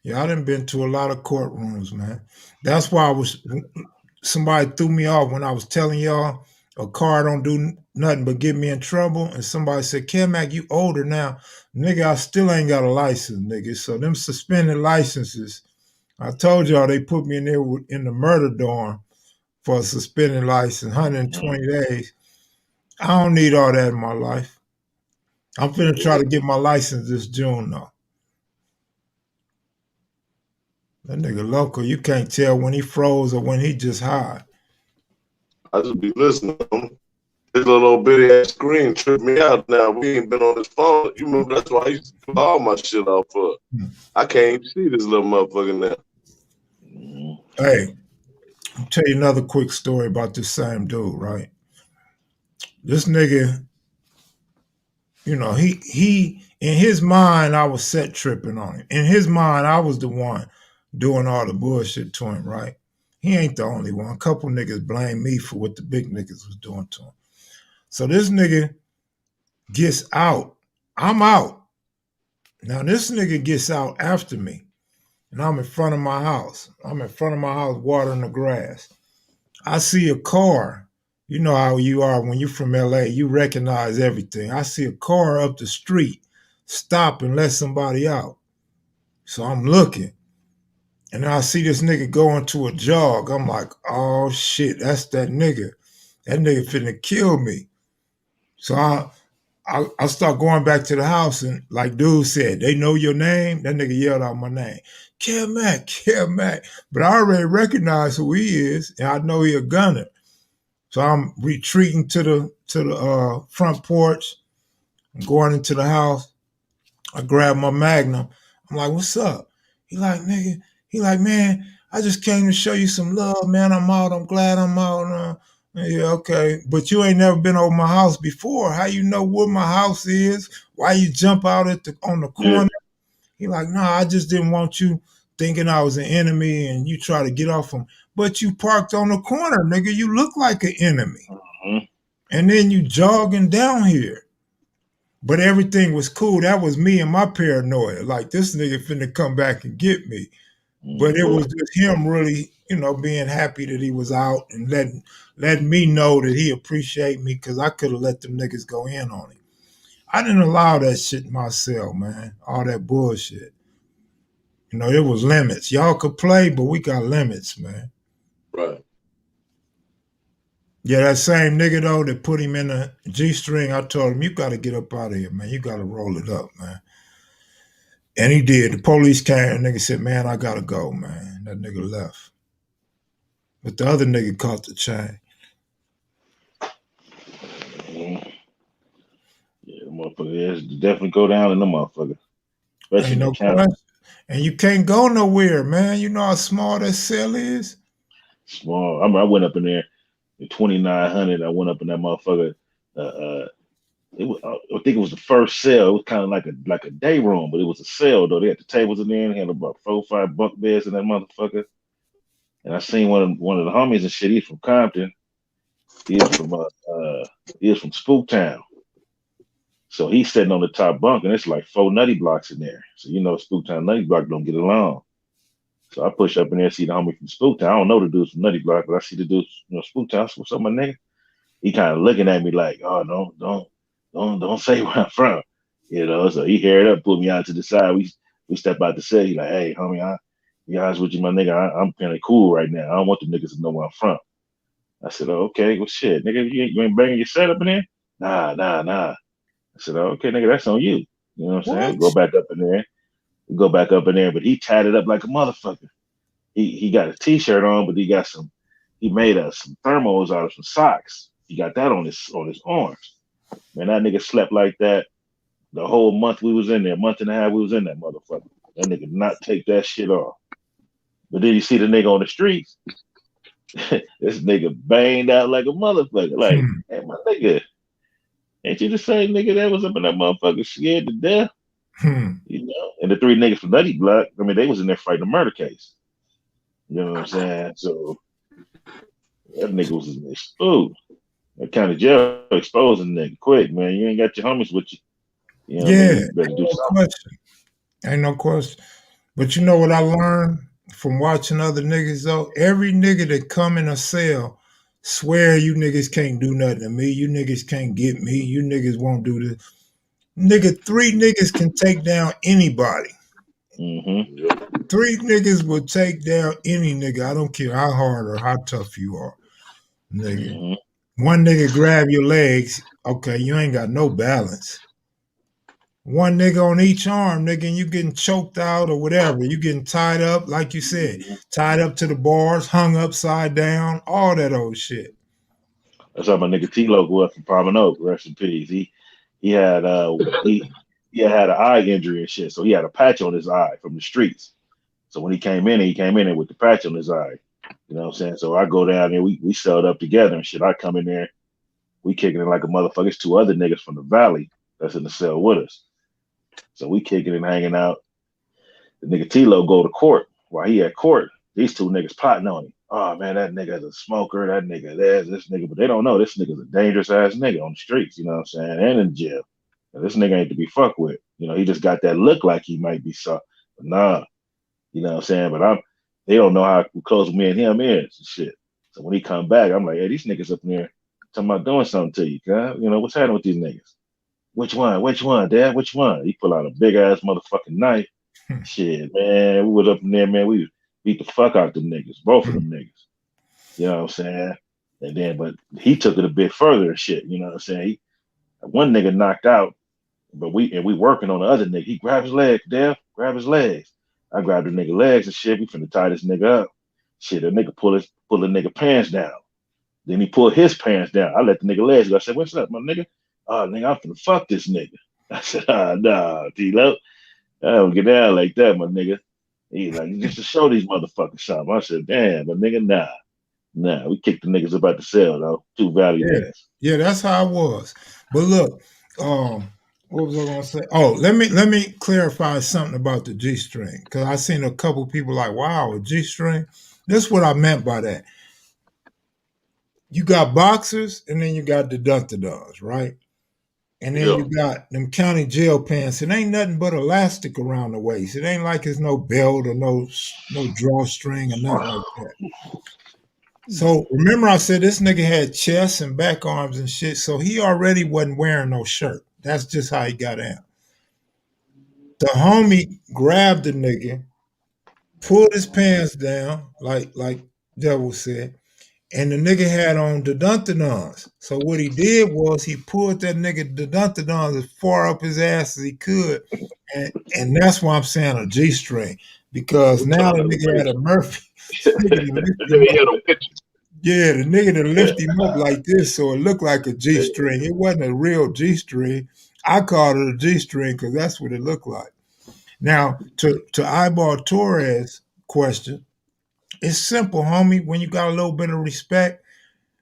Yeah, I done been to a lot of courtrooms, man. That's why somebody threw me off when I was telling y'all a car don't do nothing but get me in trouble. And somebody said, Kev, you older now. Nigga, I still ain't got a license, nigga. So them suspended licenses, I told y'all they put me in there in the murder dorm for a suspended license, 120 days. I don't need all that in my life. I'm finna try to get my license this June, though. That nigga Loco, you can't tell when he froze or when he just high. I just be listening. This little bitty ass screen tripped me out now. We ain't been on this phone. You remember that's why I used to put all my shit off for. I can't even see this little motherfucker now. Hey, I'll tell you another quick story about this same dude, right? This nigga, you know, he in his mind, I was set tripping on him. In his mind, I was the one doing all the bullshit to him, right? He ain't the only one. A couple niggas blame me for what the big niggas was doing to him. So this nigga gets out. I'm out. Now this nigga gets out after me. And I'm in front of my house. I'm in front of my house watering the grass. I see a car. You know how you are when you're from LA. You recognize everything. I see a car up the street stop and let somebody out. So I'm looking. And I see this nigga going to a jog. I'm like, oh shit, that's that nigga. That nigga finna kill me. So I start going back to the house, and like dude said, they know your name. That nigga yelled out my name. Kev Mac. But I already recognize who he is, and I know he a gunner. So I'm retreating to the front porch. I'm going into the house. I grab my Magnum. I'm like, what's up? He like, nigga. He like, man, I just came to show you some love, man. I'm out. I'm glad I'm out. Yeah, okay. But you ain't never been over my house before. How you know where my house is? Why you jump out on the corner? Yeah. He like, nah, I just didn't want you thinking I was an enemy and you try to get off him. But you parked on the corner, nigga. You look like an enemy. Mm-hmm. And then you jogging down here. But everything was cool. That was me and my paranoia. Like, this nigga finna come back and get me. But it was just him really, being happy that he was out and letting me know that he appreciated me, because I could have let them niggas go in on him. I didn't allow that shit in my cell, man. All that bullshit. There was limits. Y'all could play, but we got limits, man. Right. Yeah, that same nigga, though, that put him in a G-string, I told him, you got to get up out of here, man. You got to roll it up, man. And he did. The police came, and the nigga said, man, I got to go, man. That nigga left. But the other nigga caught the chain. Yeah, the motherfucker definitely go down in the motherfucker. Especially Ain't in no the county. And you can't go nowhere, man. You know how small that cell is? Small. I went up in there in 2900. I went up in that motherfucker. I think it was the first cell. It was kind of like a day room, but it was a cell though. They had the tables in there and had about 4 or 5 bunk beds in that motherfucker. And I seen one of the homies and shit. He's from Compton. He is from Spooktown. So he's sitting on the top bunk, and it's like 4 nutty blocks in there. So Spooktown nutty block don't get along. So I push up in there and see the homie from Spooktown. I don't know the dudes from Nutty Block, but I see the dudes from Spooktown. So what's up, my nigga? He kind of looking at me like, oh, don't say where I'm from. So he haired up, pulled me out to the side. We step out the set. He like, hey, homie, I be honest with you, my nigga, I'm kind of cool right now. I don't want the niggas to know where I'm from. I said, oh, okay, well, shit, nigga, you ain't banging your set up in there? Nah. I said, oh, okay, nigga, that's on you. You know what I'm saying? Go back up in there. But he tatted up like a motherfucker. He got a t-shirt on, but he made some thermos out of some socks. He got that on his arms. Man, that nigga slept like that the whole month we was in there, month and a half we was in that motherfucker. That nigga did not take that shit off. But then you see the nigga on the streets, this nigga banged out like a motherfucker. Like, hey, my nigga, ain't you the same nigga that was up in that motherfucker scared to death? And the 3 niggas from Nutty Block, I mean, they was in there fighting a murder case. You know what I'm saying? So that nigga was exposed. That kind of jail exposing nigga quick, man. You ain't got your homies with you. You know what I mean? You better do something. Ain't no question. But you know what I learned from watching other niggas, though? Every nigga that come in a cell swear you niggas can't do nothing to me. You niggas can't get me. You niggas won't do this. Nigga, 3 niggas can take down anybody. 3 niggas will take down any nigga. I don't care how hard or how tough you are, nigga. One nigga grab your legs. Okay, you ain't got no balance. One nigga on each arm, nigga, and you getting choked out or whatever. You getting tied up, like you said, tied up to the bars, hung upside down, all that old shit. That's how my nigga T-Loco was from Palm Oak. Rest in peace. He had had an eye injury and shit, so he had a patch on his eye from the streets. So when he came in with the patch on his eye. You know what I'm saying? So I go down there, we celled up together and shit. I come in there, we kicking it like a motherfucker. It's 2 other niggas from the valley that's in the cell with us. So we kicking and hanging out. The nigga T-Lo go to court. While he at court, these 2 niggas plotting on him. Oh man, that nigga's a smoker, that nigga this nigga, but they don't know this nigga's a dangerous ass nigga on the streets, you know what I'm saying? And in jail. Now, this nigga ain't to be fucked with. He just got that look like he might be soft. But nah. You know what I'm saying? But they don't know how close me and him is and shit. So when he come back, I'm like, hey, these niggas up in there talking about doing something to you, huh? What's happening with these niggas? Which one, Dad? Which one? He pull out a big ass motherfucking knife. Shit, man. We was up in there, man. We beat the fuck out them niggas, both of them niggas. You know what I'm saying? And then, but he took it a bit further and shit. You know what I'm saying? One nigga knocked out, but we working on the other nigga. He grabbed his leg, Dad. Grab his legs. I grabbed the nigga legs and shit. We finna tie this nigga up. Shit, the nigga pull the nigga pants down. Then he pulled his pants down. I let the nigga legs go. I said, what's up, my nigga? Oh, nigga, I'm finna fuck this nigga. I said, nah, T-Lo. I don't get down like that, my nigga. He's like, just to show these motherfuckers something. I said, damn, but nigga, nah. We kicked the niggas up at the cell, though. 2 valley niggas. Yeah, that's how it was. But look, what was I gonna say? Oh, let me clarify something about the G-string, because I seen a couple people like, wow, a G-string. This is what I meant by that. You got boxers and then you got the dun-dun-duns, right? And then you got them county jail pants. It ain't nothing but elastic around the waist. It ain't like it's no belt or no drawstring or nothing like that. So remember I said this nigga had chest and back arms and shit, so he already wasn't wearing no shirt. That's just how he got out. The homie grabbed the nigga, pulled his pants down, like Devil said, and the nigga had on the Duntadons. So what he did was he pulled that nigga the Duntadons as far up his ass as he could, and that's why I'm saying a G-string, because now the nigga had a Murphy. Yeah, the nigga that lift him up like this, so it looked like a G-string. It wasn't a real G-string. I called it a G-string because that's what it looked like. Now, to eyeball Torres' question, it's simple, homie. When you got a little bit of respect,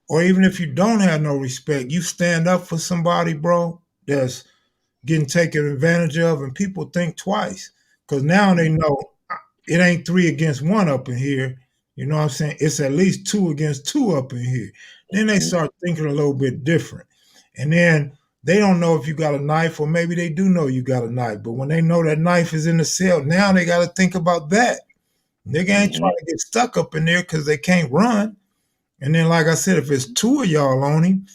or even if you don't have no respect, you stand up for somebody, bro, that's getting taken advantage of, and people think twice. Because now they know it ain't 3 against 1 up in here. You know what I'm saying? It's at least 2 against 2 up in here. Then they start thinking a little bit different. And then they don't know if you got a knife, or maybe they do know you got a knife. But when they know that knife is in the cell, now they got to think about that. Nigga ain't trying to get stuck up in there because they can't run. And then, like I said, if it's 2 of y'all on him,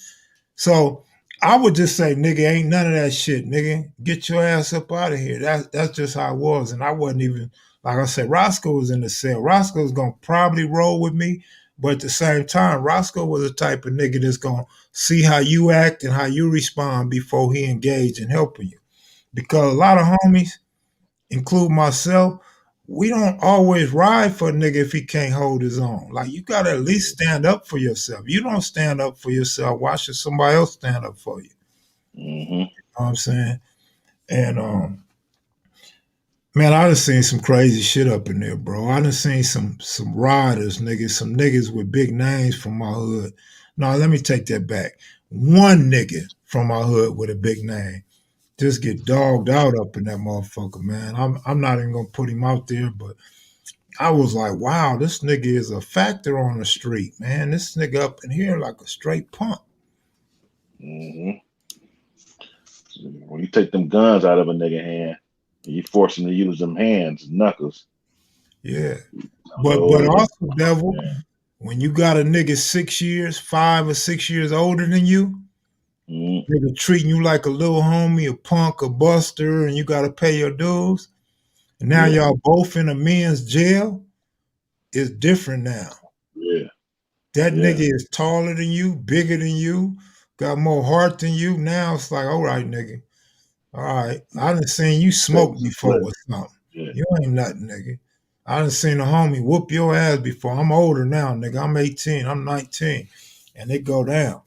so I would just say, nigga, ain't none of that shit, nigga. Get your ass up out of here. That's just how it was. And I wasn't even, like I said, Roscoe was in the cell. Roscoe's gonna probably roll with me, but at the same time, Roscoe was the type of nigga that's gonna see how you act and how you respond before he engaged in helping you. Because a lot of homies, include myself, we don't always ride for a nigga if he can't hold his own. Like, you gotta at least stand up for yourself. You don't stand up for yourself, why should somebody else stand up for you? You know what I'm saying? And man, I done seen some crazy shit up in there, bro. I done seen some riders, niggas, some niggas with big names from my hood. No, let me take that back. One nigga from my hood with a big name just get dogged out up in that motherfucker, man. I'm not even gonna put him out there, but I was like, wow, this nigga is a factor on the street, man. This nigga up in here like a straight punk. When you take them guns out of a nigga hand, you force him to use them hands, knuckles. Yeah. But also, Devil, when you got a nigga 6 years, 5 or 6 years older than you, nigga treating you like a little homie, a punk, a buster, and you gotta pay your dues. And now y'all both in a men's jail, it's different now. Yeah. That nigga is taller than you, bigger than you, got more heart than you. Now it's like, all right, nigga. All right. I done seen you smoke before or something. Yeah. You ain't nothing, nigga. I done seen a homie whoop your ass before. I'm older now, nigga. I'm 18. I'm 19. And it go down.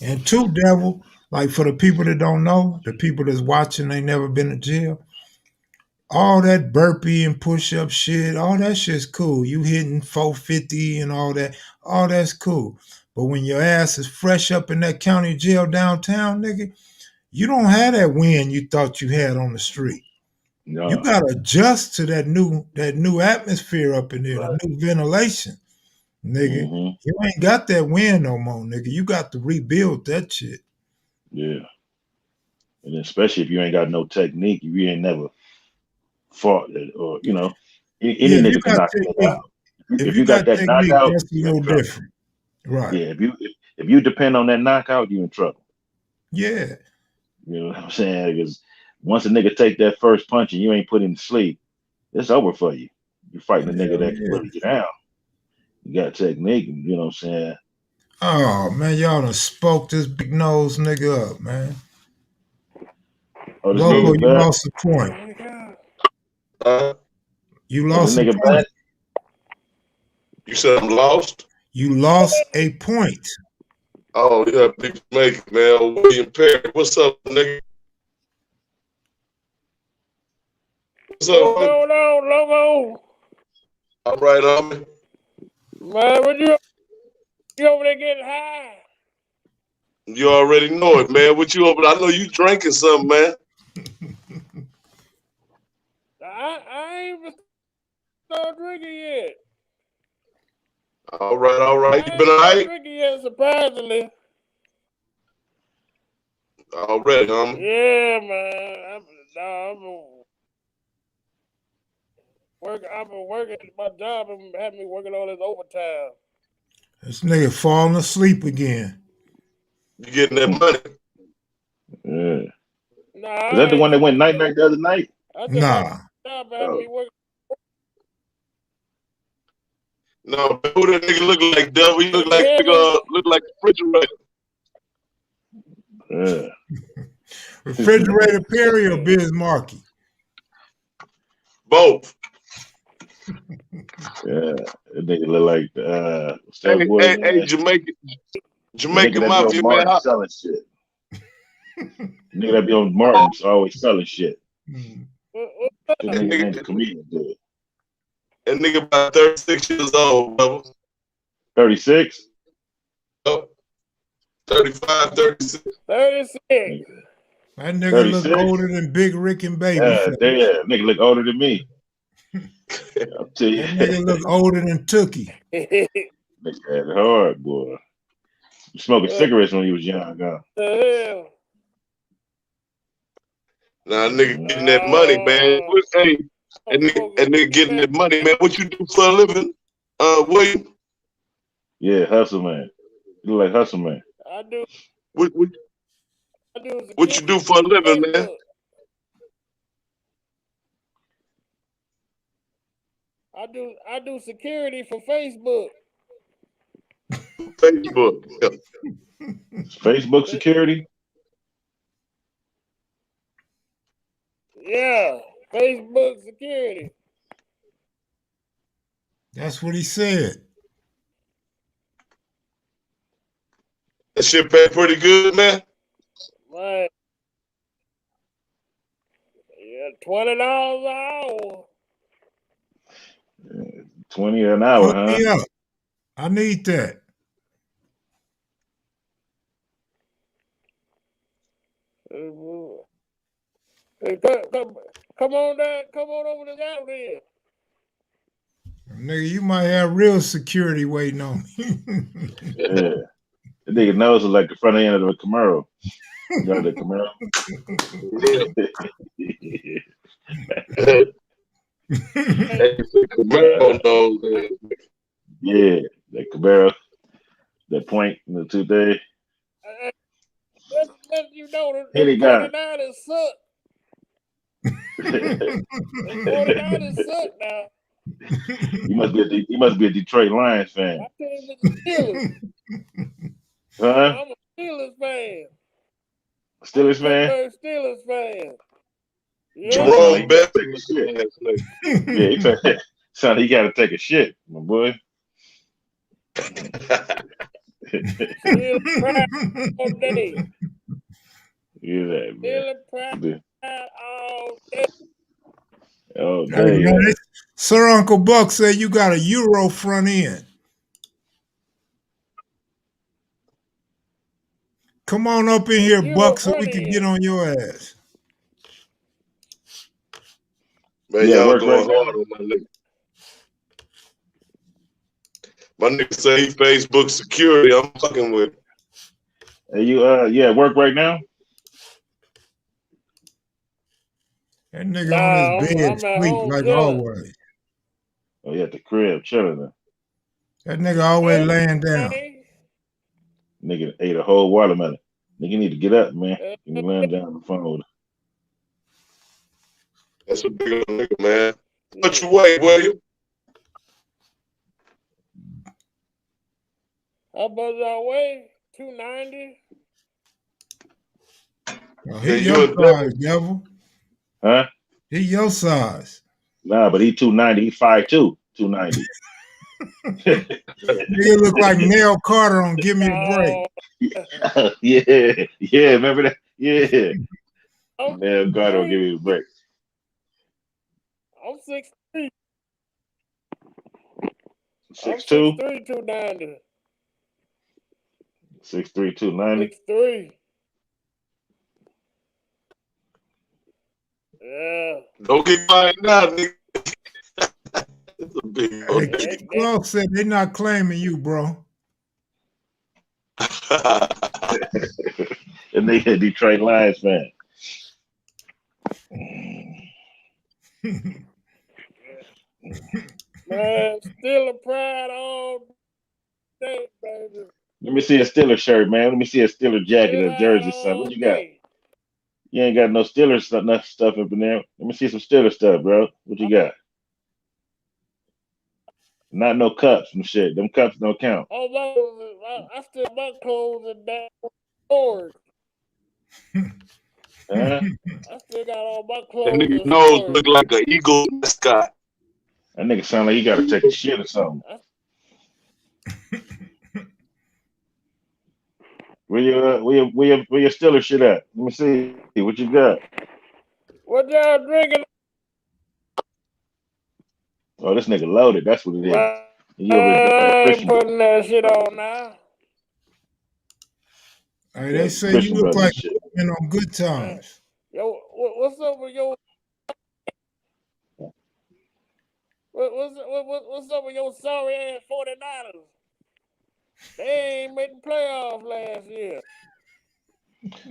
And 2, Devil, like for the people that don't know, the people that's watching, they never been to jail. All that burpee and push-up shit, all that shit's cool. You hitting 450 and all that's cool. But when your ass is fresh up in that county jail downtown, nigga, you don't have that wind you thought you had on the street. No. You gotta adjust to that new atmosphere up in there, the new ventilation, nigga. You ain't got that wind no more, nigga. You got to rebuild that shit. Yeah. And especially if you ain't got no technique, you ain't never fought it, or any nigga can knock it out. If you got that technique, knockout, that's a little different. Right. Yeah, if you depend on that knockout, you in trouble. Yeah. You know what I'm saying? Because once a nigga take that first punch and you ain't put him to sleep, it's over for you. You're fighting a nigga that can really get down. You got technique, you know what I'm saying? Oh man, y'all done spoke this big nose nigga up, man. Loco, you lost a point. You lost a point. You said I'm lost? You lost a point. Oh, yeah, big make, man. William Perry. What's up, nigga? What's up, What's going on, Loco? All right, homie. Man, what you over there getting high? You already know it, man. What you over there? I know you drinking something, man. I ain't even started drinking yet. All right. You been all right? Drinking yet, surprisingly. Already, homie. Yeah, man. I've been working my job and had me working all this overtime. This nigga falling asleep again. You getting that money? Yeah. Nah, Was that the one that went night the other night? I said Nah. my job had me working. No, who that nigga look like, Devil? He look like the refrigerator. Yeah. Refrigerator Perry or Biz Markie? Both. Yeah. That nigga look like Hey, Jamaican Mafia, man. Selling shit. Nigga that be on Martin's always selling shit. That nigga ain't a comedian, dude. That nigga about 36 years old, brother. 36? 35, 36. 36. That nigga look older than Big Rick and Babyface. Damn, nigga look older than me. I'll tell you. That nigga look older than Tookie. Nigga had it hard, boy. You smoking cigarettes when he was young, huh? Nah, nigga getting that money, man. Hey, and nigga getting that money, man. What you do for a living, William? Yeah, hustle man. You look like hustle man. I do. What you do for a living, man? I do security for Facebook. Facebook. Facebook security? Yeah, Facebook security. That's what he said. That shit pay pretty good, man. Right. Yeah, $20 an hour. 20 an hour, huh? Yeah, I need that. Hey, come on down. Come on over to down there. Nigga, you might have real security waiting on me. Yeah. The nigga nose is like the front end of a Camaro. You got the Camaro? Yeah, that Camaro, that point in the 2 days. Let you know that $49 suck. $49 suck now. You must be a Detroit Lions fan. I tell you, the Steelers. Huh? I'm a Steelers fan. Steelers fan? Steelers fan. Yeah. Jerome Bettis. Yeah, son, he got to take a shit, my boy. Steelers pride all day. Yeah, that, man. Steelers pride all day. Oh, hey, man, Sir Uncle Buck said you got a Euro front end. Come on up in here, Buck, so we can get on your ass. Man, y'all going hard on my nigga. My nigga say he Facebook security. I'm fucking with him. Hey, you work right now? That nigga on his bed sleep like always. Oh, yeah, at the crib chilling. That nigga always laying down. Nigga ate a whole watermelon. Nigga need to get up, man. You can lay him down on the phone. That's a big old nigga, man. What you weigh, William? How much I weigh? 290. Oh, he your size, devil. Huh? He your size. Nah, but he 290. He 5'2", 290. Nigga look like Nell Carter on Give Me a Break. Yeah, remember that? Yeah. Nell Carter on Give Me a Break. I'm 6'3". 6'2"? 6'3", 290. 6'3", 290? 6'3". Yeah. Don't get mine now, nigga. It's a big old Keith Clark said they're not claiming you, bro. And they had Detroit Lions fan. Man, still a pride all day, baby. Let me see a Steelers shirt, man. Let me see a Steelers jacket Still or jersey or pride something. What all you got? day. You ain't got no Steelers stuff up in there. Let me see some Steelers stuff, bro. What you got? Not no cups and shit. Them cups don't count. I still my clothes and that storage. Huh? I still got all my That clothes nigga in nose storage. look like an eagle mascot. That nigga sound like you gotta take a shit or something. Where your Steelers shit at? Let me see. What you got? What y'all drinking? Oh, this nigga loaded. That's what it is. Man, You over there I ain't Christian, putting that shit on now. Hey, they say Christian you look brother like shit. you've been on Good Times. Yo, what's up with your? What's up with your sorry ass 49ers? They ain't made the playoffs last year.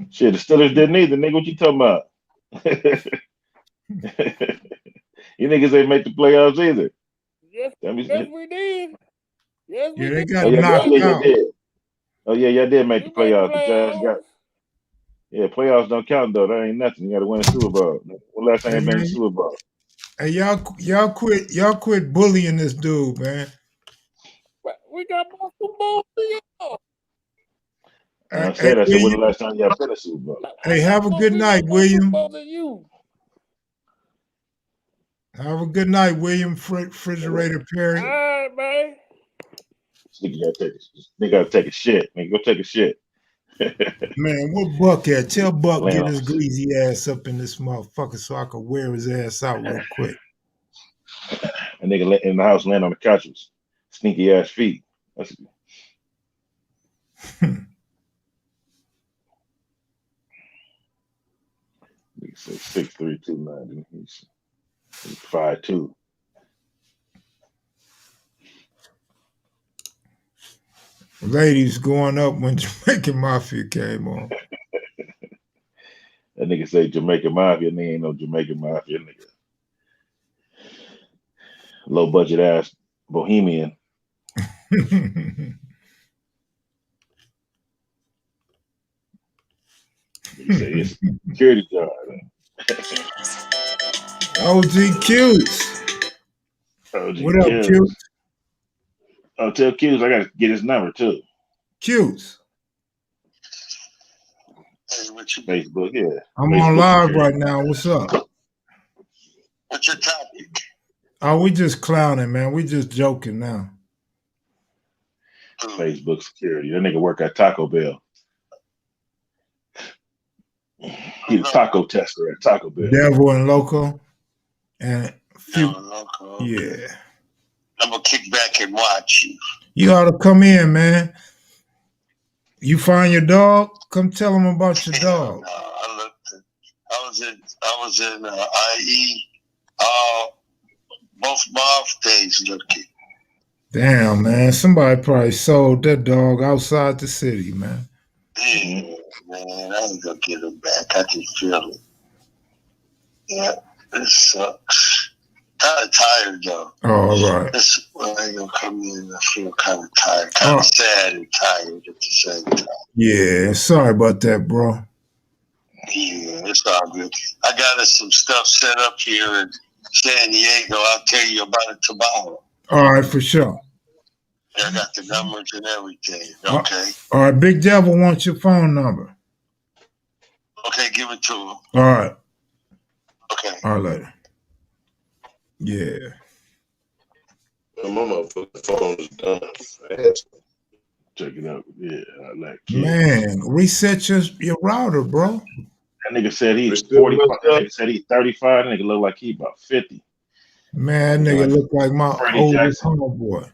Shit, the Steelers didn't either, nigga. What you talking about? You niggas ain't make the playoffs either. Yes, we did. Yes, we Yeah, they did. got Oh, yeah, knocked you out. did. Oh, yeah, y'all did make We the made the playoffs. But y'all got, playoffs. yeah, playoffs don't count, though. That ain't nothing. You got to win a Super Bowl. When last time Hey you been in man, the Super Bowl? hey y'all quit bullying this dude, man. But we got more Super Bowls than y'all. I Hey, said, when the William, last time y'all been in the Super Bowl? hey, have a good We night, got more Super William. Bowls than you. Have a good night, William Refrigerator Perry. All right, man. Nigga gotta take a shit. Nigga, go take a shit. Man, what Buck at? Tell Buck Laying get on his the greasy ass up in this motherfucker so I can wear his ass out real quick. A nigga in the house laying on the couches. Sneaky ass feet. That's nigga say 6'3", 290. He's 5'2". Ladies going up when Jamaican Mafia came on. That nigga say Jamaican Mafia, and ain't no Jamaican Mafia nigga. Low budget ass bohemian. Nigga say it's a security guard. OG Cutes. OG What up, Q's. Cutes? Oh, tell Q's I gotta get his number too. Cutes. Hey, what you Facebook, yeah. I'm Facebook on live security. right now. What's up? What's your topic? Oh, we just clowning, man. We just joking now. Facebook security. That nigga work at Taco Bell. He's a taco tester at Taco Bell. Devil and Loco. And Loco. Yeah. I'm gonna kick back and watch you. You ought to come in, man. You find your dog? Come tell him about your dog. No, I was in IE both my off days looking. Damn, man. Somebody probably sold that dog outside the city, man. Yeah, man, I ain't gonna get him back. I can feel it. Yeah, this sucks. Kind of tired though. Oh, all right. I ain't gonna come in. I feel kind of tired, kind of sad and tired at the same time. Yeah, sorry about that, bro. Yeah, it's all good. I got us some stuff set up here in San Diego. I'll tell you about it tomorrow. All right, for sure. I got the numbers and everything. Okay. All right, Big Devil wants your phone number. Okay, give it to him. All right. Okay. All right, later. Yeah. My motherfucking phone is done. Check it out. Yeah, I like kids. Man, reset your router, bro. That nigga said he's 45. That nigga said he's 35. That nigga look like he about 50. Man, that nigga look like my oldest homeboy.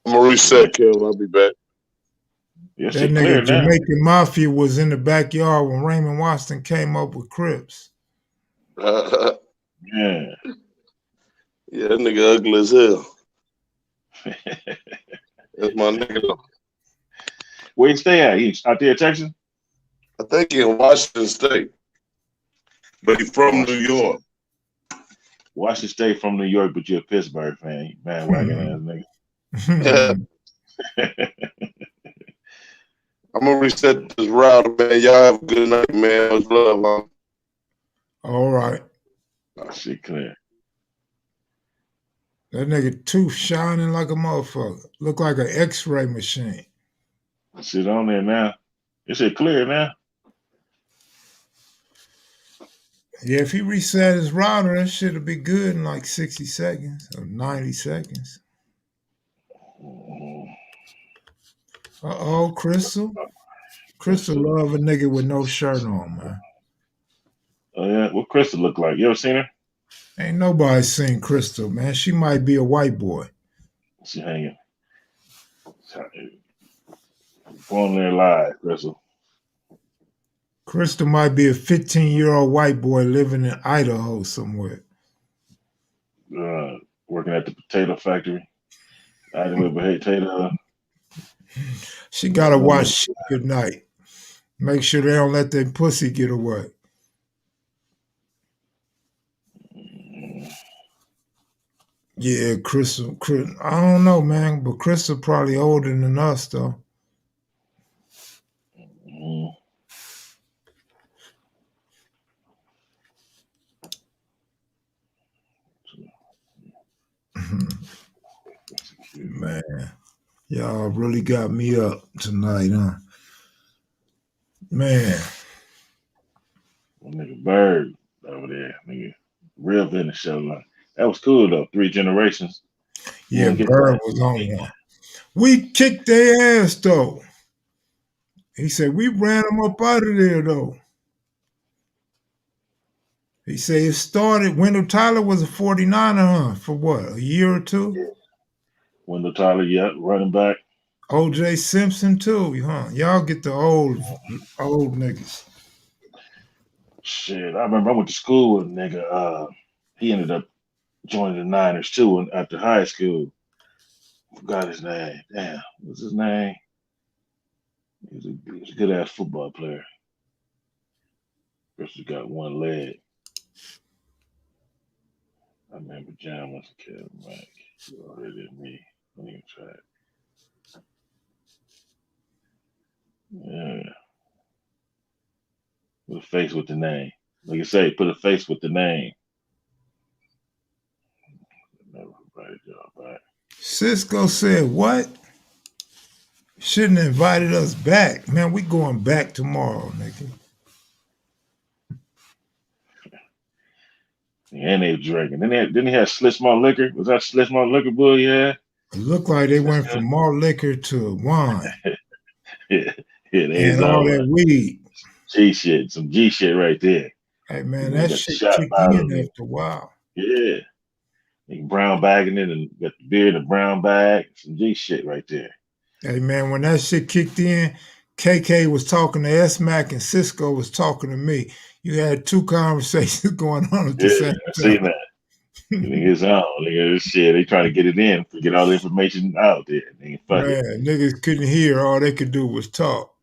I'm gonna reset, Kev. I'll be back. Yes, That nigga Jamaican Mafia was in the backyard when Raymond Washington came up with Crips. Yeah. Yeah, that nigga ugly as hell. That's my nigga. Where you stay at? He's out there in Texas? I think in Washington State, but he's from New York. Washington State from New York, but you're a Pittsburgh fan. You bandwagon ass Yeah. I'm gonna reset this router, man. Y'all have a good night, man. Much love, huh? All right. nigga. Shit clear. That nigga tooth shining like a motherfucker. Look like an X-ray machine. Shit on there now. This shit clear now. Yeah, if he reset his router, that shit'll be good in like 60 seconds or 90 seconds. Uh-oh, Crystal. Crystal love a nigga with no shirt on, man. Oh yeah, what Crystal look like? You ever seen her? Ain't nobody seen Crystal, man. She might be a white boy. She hanging. On there live, Crystal. Crystal might be a 15-year-old white boy living in Idaho somewhere. Working at the potato factory. I didn't potato. She gotta watch shit good night. Make sure they don't let that pussy get away. Yeah, Crystal. I don't know, man, but Crystal probably older than us, though. Man, y'all really got me up tonight, huh? Man. Nigga Bird over there, nigga. Real business show. Like, that was cool, though. 3 generations. Yeah, Bird was on one. We kicked their ass, though. He said, we ran them up out of there, though. He said it started, Wendell Tyler was a 49er, huh? For what, a year or two? Yeah. Wendell Tyler, yeah, running back. O.J. Simpson, too, huh? Y'all get the old niggas. Shit, I remember I went to school with a nigga. He ended up joining the Niners, too, after high school. Forgot his name. Damn, what's his name? He was a good-ass football player. First, he got one leg. I remember John was a kid, Mike. You already did me. Don't even try it. Yeah. Put a face with the name. Like you say, put a face with the name. Never invited y'all back. Cisco said, what? Shouldn't have invited us back. Man, we going back tomorrow, nigga. And they were drinking. Then he had Slits Malt Liquor. Was that Slits Malt Liquor, boy? Yeah. It looked like they went from malt liquor to wine. Yeah, and all that weed. G shit, some G shit right there. Hey, man, that shit kicked in after a while. Yeah. Brown bagging it and got the beer in a brown bag. Some G shit right there. Hey, man, when that shit kicked in, KK was talking to S-Mac and Cisco was talking to me. You had 2 conversations going on at the same time. I seen that. Niggas on. Nigga, this shit, they trying to get it in, to get all the information out there. Man, niggas couldn't hear. All they could do was talk.